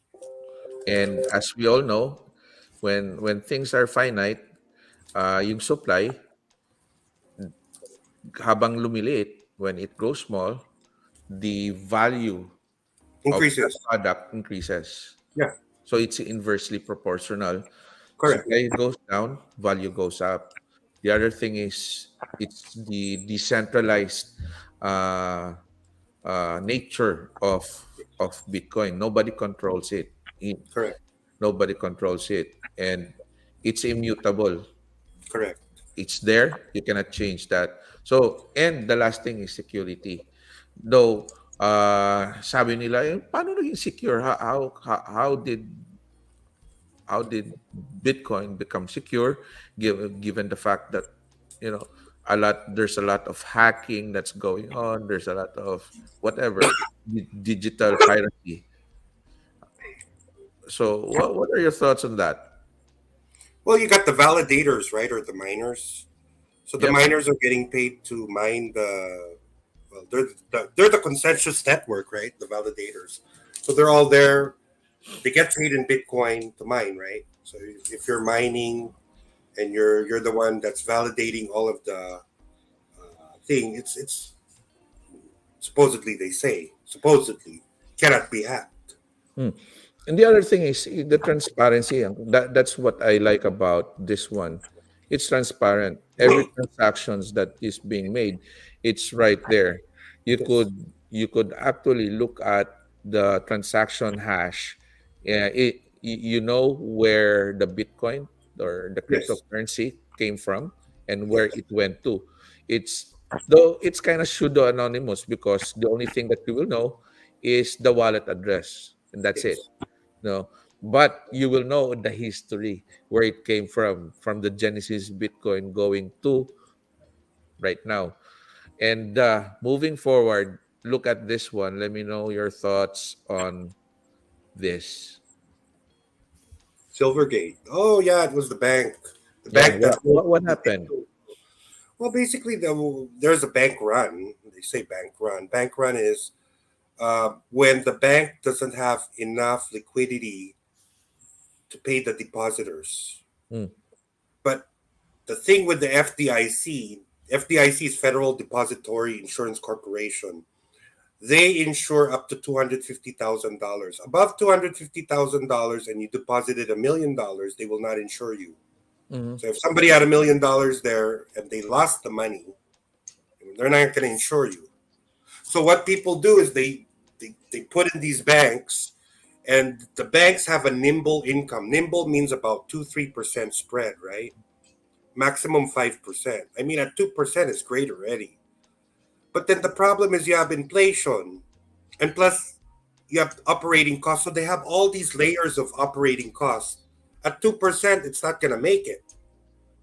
And as we all know, when things are finite, yung supply, habang lumiliit, when it grows small, the value of that increases. product increases. Yeah, So it's inversely proportional. correct, Supply goes down, value goes up. The other thing is it's the decentralized uh, nature of Bitcoin. Nobody controls it. correct, Nobody controls it, and it's immutable. correct. It's there. You cannot change that. So, and the last thing is security. Though, sabi nila, paano naging secure? How did Bitcoin become secure? Given the fact that you know There's a lot of hacking that's going on. There's a lot of whatever digital piracy. So what are your thoughts on that? Well, you got the validators, right, or the miners. So the Yep. miners are getting paid to mine the. Well, they're the consensus network, right? The validators. So they're all there. They get paid in Bitcoin to mine, right? So if you're mining and you're the one that's validating all of the thing, it's supposedly they say supposedly cannot be hacked. Hmm. And the other thing is the transparency. That's what I like about this one. It's transparent. Every transactions that is being made, it's right there. You Yes, could you could actually look at the transaction hash. Yeah, you know where the Bitcoin or the yes, cryptocurrency came from and where yes, it went to. It's though it's kind of pseudo anonymous because the only thing that you will know is the wallet address and that's it. yes. No, but you will know the history where it came from the Genesis Bitcoin going to right now. And moving forward, look at this one. Let me know your thoughts on this. Silvergate. Oh yeah, it was the bank. The Yeah, bank that holds what everything. happened? Well, basically, there's a bank run. They say bank run. Bank run is when the bank doesn't have enough liquidity to pay the depositors. Hmm. But the thing with the FDIC is Federal Depository Insurance Corporation. They insure up to $250,000. Above $250,000 and you deposited $1 million, they will not insure you. Mhm. So if somebody had $1 million there and they lost the money, they're not going to insure you. So what people do is they put in these banks, and the banks have a nimble income. Nimble means about 2-3% spread, right? Maximum 5%. I mean, at 2% is great already. But then the problem is you have inflation, and plus you have operating costs. So they have all these layers of operating costs. At 2%, it's not going to make it.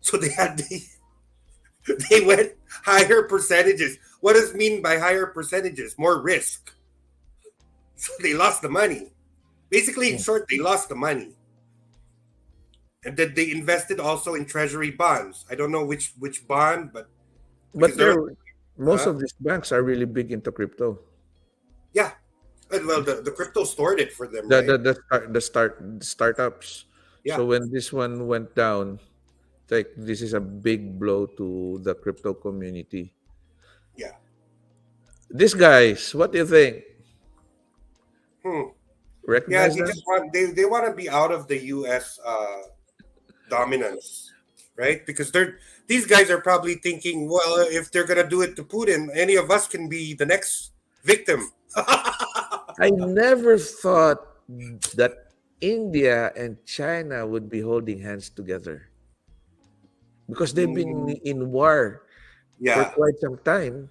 So they went higher percentages. What does it mean by higher percentages? More risk. So they lost the money. Basically, in Hmm. short, they lost the money. And then they invested also in treasury bonds. I don't know which bond, but because But they're most of these banks are really big into crypto. yeah. Well, the crypto stored it for them, The right? the the start the start the startups. Yeah, So when this one went down, like this is a big blow to the crypto community. yeah. These guys, what do you think? Hmm. Yeah, Recognize they them? just they want to be out of the U.S. Dominance, right? Because these guys are probably thinking, well, if they're gonna do it to Putin, any of us can be the next victim. I never thought that India and China would be holding hands together because they've been Mm, in war for yeah, quite some time.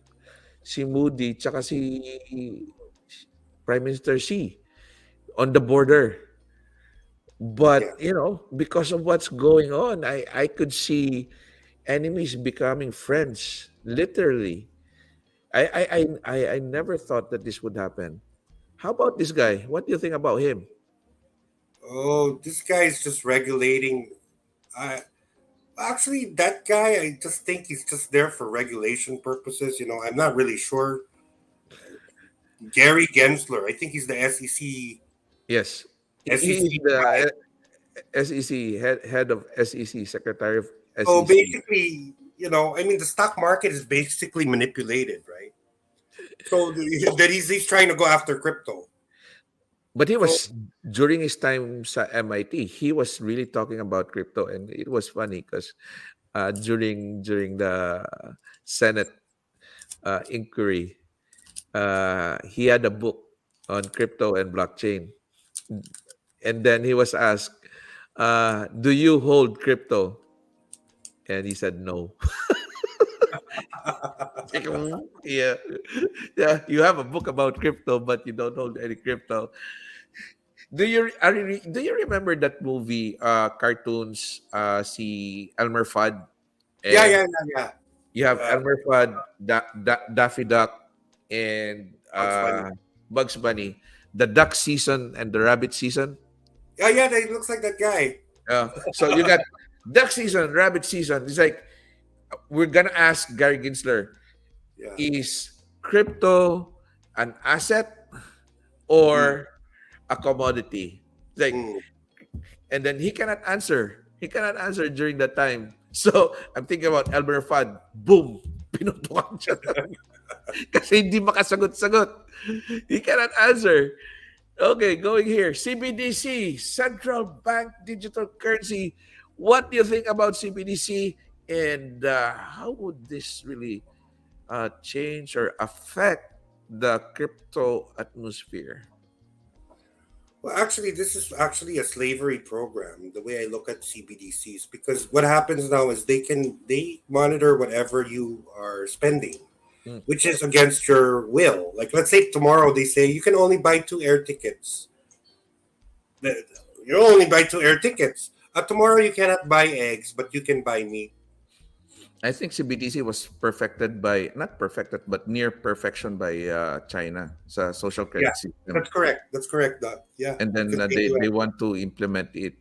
Si Moody tsaka si Prime Minister Xi on the border. yeah. But, because of what's going on, I could see enemies becoming friends, literally. I never thought that this would happen. How about this guy? What do you think about him? Oh, this guy is just regulating. I actually that guy, I just think he's just there for regulation purposes. I'm not really sure. Gary Gensler, I think he's the SEC Yes. He is SEC guy. the SEC head of SEC, Secretary of So SEC. basically, I mean, the stock market is basically manipulated, right? So that he's trying to go after crypto. But he So was during his time sa MIT, he was really talking about crypto, and it was funny because during the Senate inquiry, he had a book on crypto and blockchain, and then he was asked, "Do you hold crypto?" And he said no. Like, yeah, yeah. You have a book about crypto, but you don't hold any crypto. Do you remember that movie, cartoons? Si Elmer Fudd yeah, and yeah, yeah, yeah. You have uh, Elmer Fudd, Daffy Duck, and Bugs Bunny. Bugs Bunny. The duck season and the rabbit season. Yeah, yeah, that looks like that guy. So you got duck season, rabbit season. It's like we're gonna ask Gary Ginsler: Yeah. is crypto an asset Mm, or a commodity? Like, mm. and then he cannot answer. He cannot answer during that time. So I'm thinking about Elmer Fudd. Boom! Pinutukan siya talaga. Kasi hindi makasagot-sagot. He cannot answer. Okay, going here. CBDC, Central Bank Digital Currency. What do you think about CBDC? And how would this really change or affect the crypto atmosphere? Well, actually, this is actually a slavery program. The way I look at CBDCs, because what happens now is they monitor whatever you are spending, Mm. which is against your will. Like, let's say tomorrow they say you can only buy 2 air tickets. The- You only buy 2 air tickets. Tomorrow you cannot buy eggs, but you can buy meat. I think CBDC was perfected by, not perfected, but near perfection by China sa social Yeah, credit system. that's correct. That's correct, Doc. Yeah, And then because they want to implement it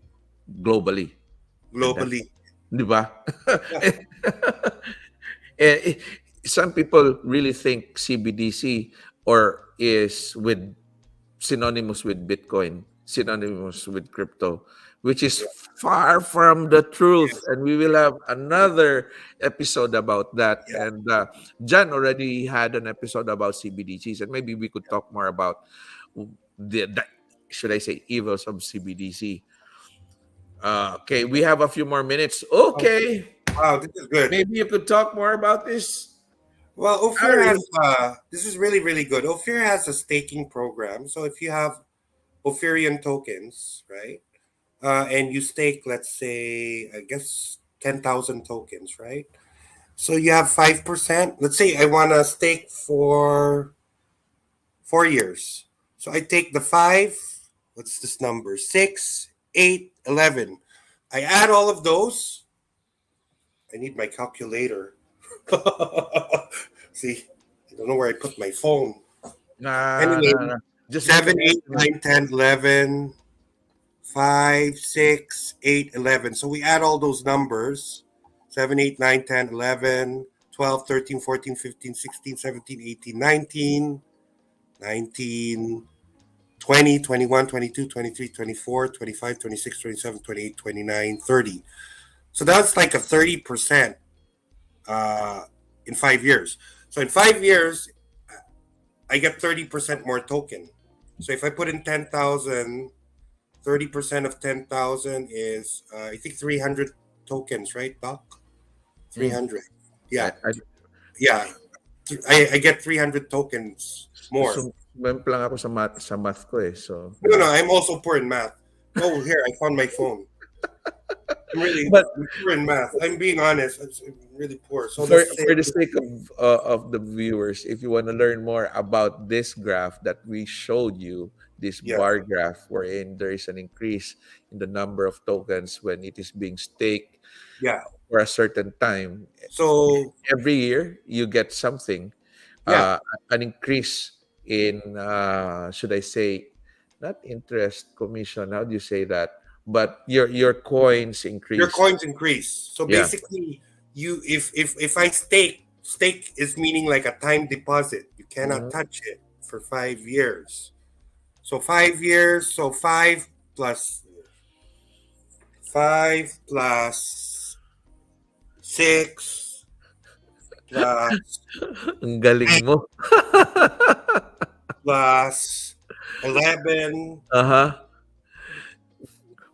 globally. And that, globally. di ba? Yeah, Eh, some people really think CBDC or is with synonymous with Bitcoin, synonymous with crypto, which is yeah, far from the truth. yes, And we will have another episode about that. yeah. And John already had an episode about CBDCs, and maybe we could talk more about the should I say evils of CBDC. Okay, we have a few more minutes. Oh, Okay, wow, this is good. maybe you could talk more about this, Well, Ophir Ari. has this is really really good. Ophir has a staking program. So if you have Ophirian tokens, right, and you stake, let's say, I guess 10,000 tokens, right? So you have 5%. Let's say I want to stake for 4 years. So I take the five. What's this number? 6, 8, 11. I add all of those. I need my calculator. See, I don't know where I put my phone. Nah, nah, Anyway, nah. Just make 7, an 8, estimate. 9, 10, 11, 5, 6, 8, 11. So we add all those numbers: 7, 8, 9, 10, 11, 12, 13, 14, 15, 16, 17, 18, 19, 19, 20, 21, 22, 23, 24, 25, 26, 27, 28, 29, 30. So that's like a 30% uh, in 5 years. So in 5 years, I get 30% more token. So if I put in 10,000, 30% of 10,000 is, I think, 300 tokens, right, Doc? Mm. 300. Yeah. I Yeah. I get 300 tokens more. sumemp lang ako sa math ko eh. So, No, no, yeah. I'm also poor in math. Oh, here, I found my phone. But I'm poor in math. I'm being honest. I'm really poor. So for let's say, for the sake of the viewers, if you want to learn more about this graph that we showed you, this yeah, bar graph wherein there is an increase in the number of tokens when it is being staked yeah. for a certain time, So, every year you get something, yeah, uh, an increase in should I say not interest commission, how do you say that, but your coins your increase. coins increase. So Yeah. basically, you if I stake is meaning like a time deposit. You cannot Mhm. touch it for 5 years. So 5 years. So 5 plus 6 plus Ang galing 8 mo. plus 11 Uh-huh.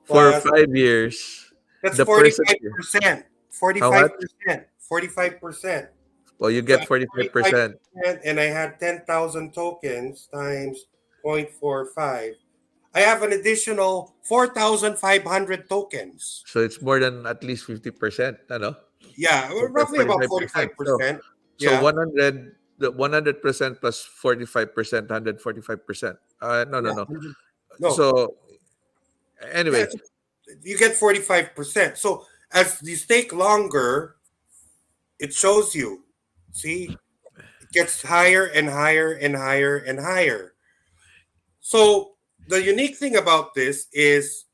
For plus 5 years, that's the person 45%. how 45%. much? 45%. Well, you So get at 45%. 45% and I had 10,000 tokens times 0.45. I have an additional 4,500 tokens. So it's more than at least 50%, ano? Yeah, Or roughly about 45%. So 45%. so Yeah. 100% plus 45%, 145%. No, no, Yeah. no. No. So Yeah, anyway, you get 45%. So as you stake longer, it shows you. See, it gets higher and higher and higher and higher. So the unique thing about this is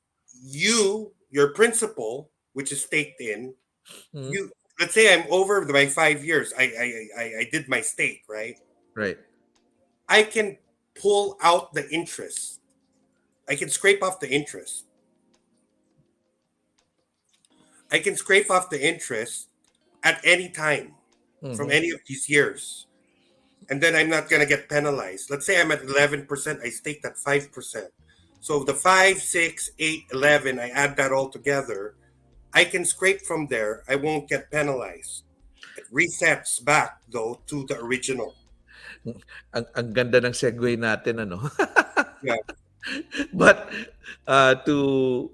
your principal, which is staked in, Mhm. you let's say I'm over my 5 years. I did my stake, right? Right. I can pull out the interest. I can scrape off the interest. I can scrape off the interest at any time from Mhm. any of these years. And then I'm not gonna get penalized. Let's say I'm at 11%, I staked at 5%. So the 5, 6, 8, 11, I add that all together. I can scrape from there. I won't get penalized. It resets back though to the original. Ang ganda ng segue natin ano. Yeah, But to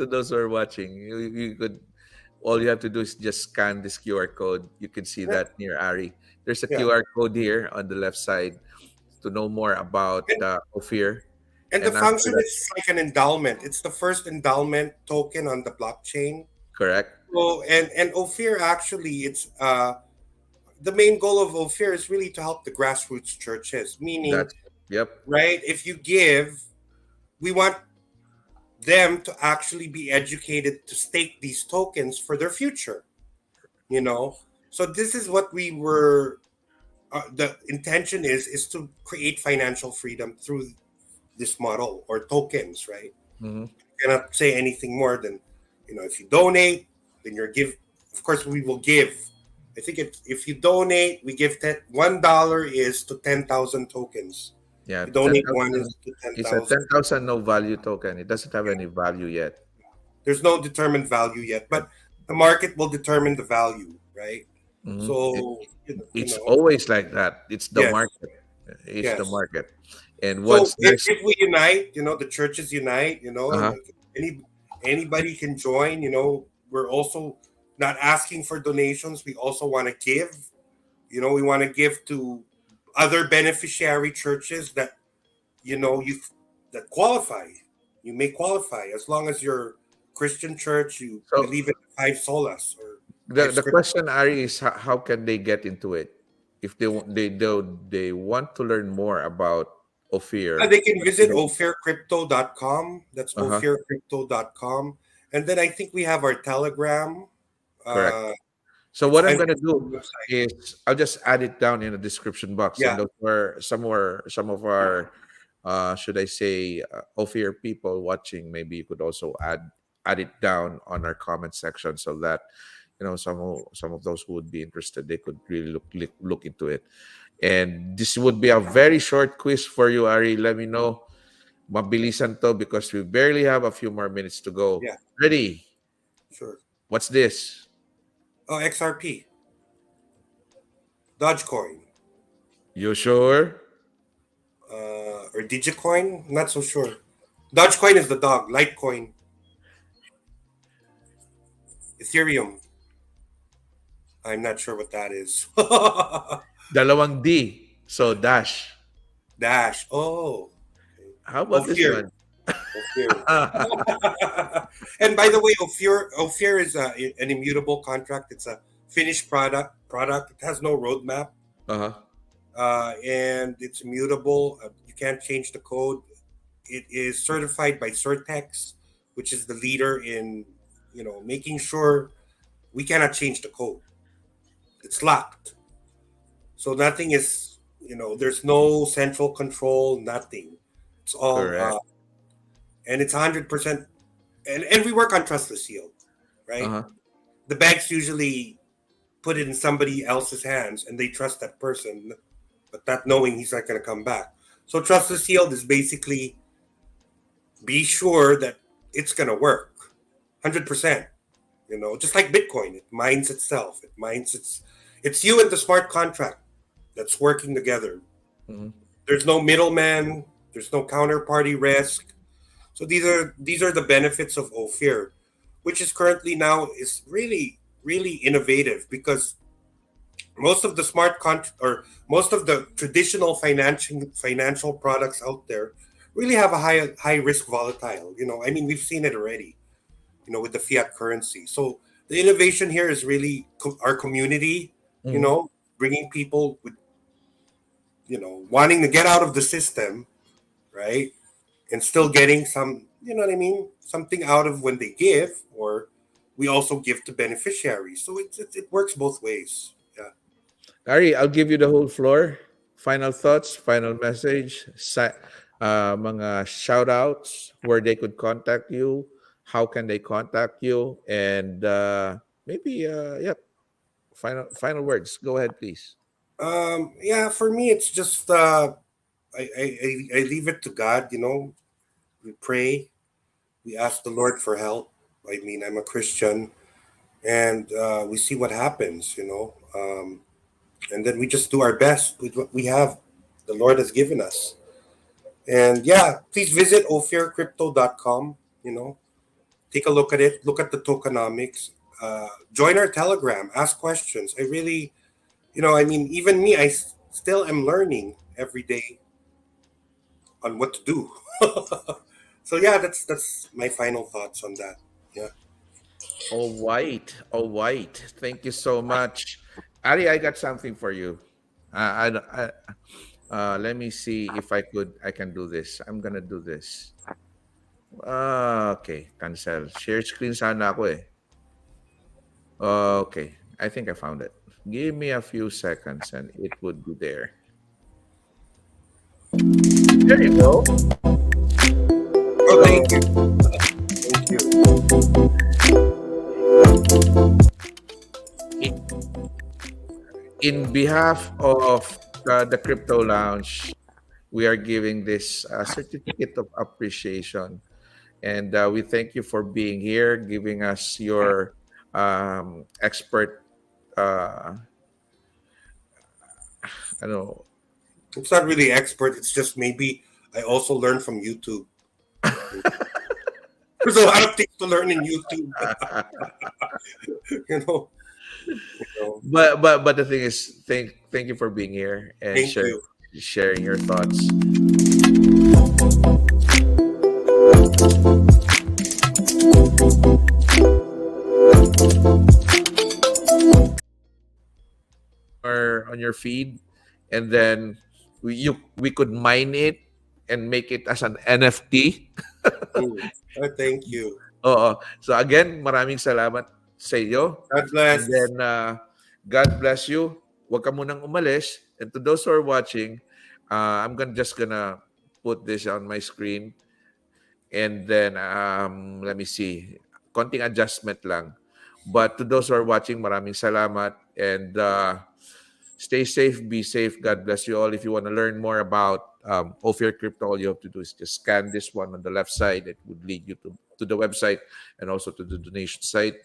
those who are watching, you could all you have to do is just scan this QR code. You can see yeah, that near Ari. There's a yeah. QR code here on the left side to know more about And, Ophir. and the And after function that, is like an endowment. It's the first endowment token on the blockchain. correct? So and Ophir actually it's the main goal of Ophir is really to help the grassroots churches, meaning That's yep, right if you give, we want them to actually be educated to stake these tokens for their future, you know. So this is what we were the intention is to create financial freedom through this model or tokens, right? hmm You cannot say anything more than, if you donate, then you're give. Of course, we will give. I think if you donate, we give $1 is to 10,000 tokens. yeah. You ten donate one thousand. is to It's a 10,000. 10,000 no value token. It doesn't have any value yet. There's no determined value yet, Yep. but the market will determine the value, right? It, So it's always like that. It's the yes, market. It's the yes. market. And So once there's if we unite, the churches unite, uh-huh, like anybody can join. We're also not asking for donations. We also want to give. We want to give to other beneficiary churches that you that qualify. You may qualify as long as you're Christian church. You so believe in five solas or the five the scriptures. question, Ari, is how can they get into it if they want to learn more about Ophir? They can visit ophircrypto.com. That's Uh-huh, ophircrypto.com. And then I think we have our Telegram. correct. Uh, So it's what I'm an gonna do website. is I'll just add it down in the description box, and Yeah, those were some of our should I say Ophir people watching. Maybe you could also add it down on our comment section so that some of those who would be interested, they could really look into it. And this would be a very short quiz for you, Ari. Let me know. Mabilisan to because we barely have a few more minutes to go. yeah, Ready? sure. What's this? Oh, XRP, Dogecoin, You sure? or Digicoin. Not so sure. Dogecoin is the dog. Litecoin, Ethereum. I'm not sure what that is. Dalawang D. So dash. Dash. Oh, okay. How about this Ophir. one? Ophir. And by the way, Ophir is an immutable contract. It's a finished product. It has no roadmap, Uh-huh. and it's immutable. You can't change the code. It is certified by Certex, which is the leader in making sure we cannot change the code. It's locked, so nothing is there's no central control. Nothing. It's all Correct. and it's 100%. And we work on trustless yield, right? Uh-huh. The banks usually put it in somebody else's hands and they trust that person, but not knowing he's not going to come back. So trustless yield is basically be sure that it's going to work 100%. Just like Bitcoin, it mines itself. It's you and the smart contract that's working together. Mhm. There's no middleman, there's no counterparty risk. So these are the benefits of Ophir, which is currently now is really really innovative because most of the or most of the traditional financial products out there really have a high risk volatile. I mean we've seen it already. With the fiat currency. So the innovation here is really our community, Mhm. bringing people with, wanting to get out of the system, right? And still getting some, you know what I mean? Something out of when they give, or we also give to beneficiaries. So it works both ways. Yeah. Ari, I'll give you the whole floor. Final thoughts, final message, mga shout outs where they could contact you, how can they contact you, and maybe, yep, final words. Go ahead, please. Yeah, for me, it's just, I leave it to God, we pray, we ask the Lord for help. I mean, I'm a Christian, and we see what happens. And then we just do our best with what we have, the Lord has given us. And yeah, please visit ophircrypto.com. Take a look at it, look at the tokenomics, join our Telegram, ask questions. I really, I mean, even me, still am learning every day on what to do. So yeah, that's my final thoughts on that. Yeah. All right. All right. Thank you so much. Ari, I got something for you. Let me see if I can do this. I'm gonna do this. Okay, cancel. Share screen sana ako eh. Okay, I think I found it. Give me a few seconds and it would be there. There you go. Oh, So, thank you. Thank you. i- in behalf of the Crypto Lounge, we are giving this certificate of appreciation. And we thank you for being here, giving us your expert, I don't know. It's not really expert. It's just maybe I also learned from YouTube. There's a lot of things to learn in YouTube. you know. But the thing is, thank you for being here and Thank you. sharing your thoughts. Or on your feed, and then we could mine it and make it as an NFT. Thank you. Oo. So again, maraming salamat sa iyo. God And bless. then God bless you. Huwag ka munang umalis. And to those who are watching, just gonna put this on my screen. And then let me see. Konting adjustment lang. But to those who are watching, maraming salamat. And stay safe, be safe. God bless you all. If you want to learn more about Ophir Crypto, all you have to do is just scan this one on the left side. It would lead you to the website and also to the donation site.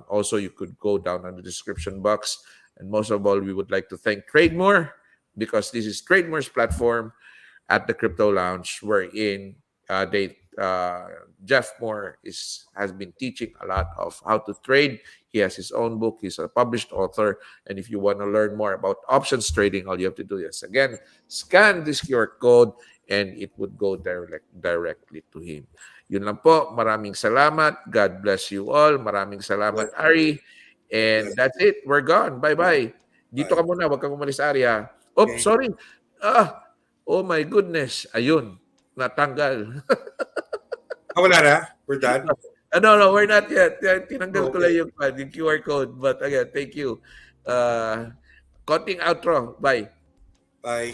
Also, you could go down on the description box. And most of all, we would like to thank Trademore, because this is Trademore's platform at the Crypto Lounge, wherein Jeff Moore has been teaching a lot of how to trade. He has his own book. He's a published author. And if you want to learn more about options trading, all you have to do is, again, scan this QR code and it would go directly to him. Yun lang po. Maraming salamat. God bless you all. Maraming salamat, Ari. And that's it. We're gone. Bye-bye. Dito ka muna. Huwag kang umalis, Ari, ha? Oh, Okay. sorry. Oh my goodness. Ayun. Natanggal. Wala na? We're done? No, we're not yet. Tinanggal ko lang Okay. yung QR code. But again, thank you. Konting outro. Bye. Bye.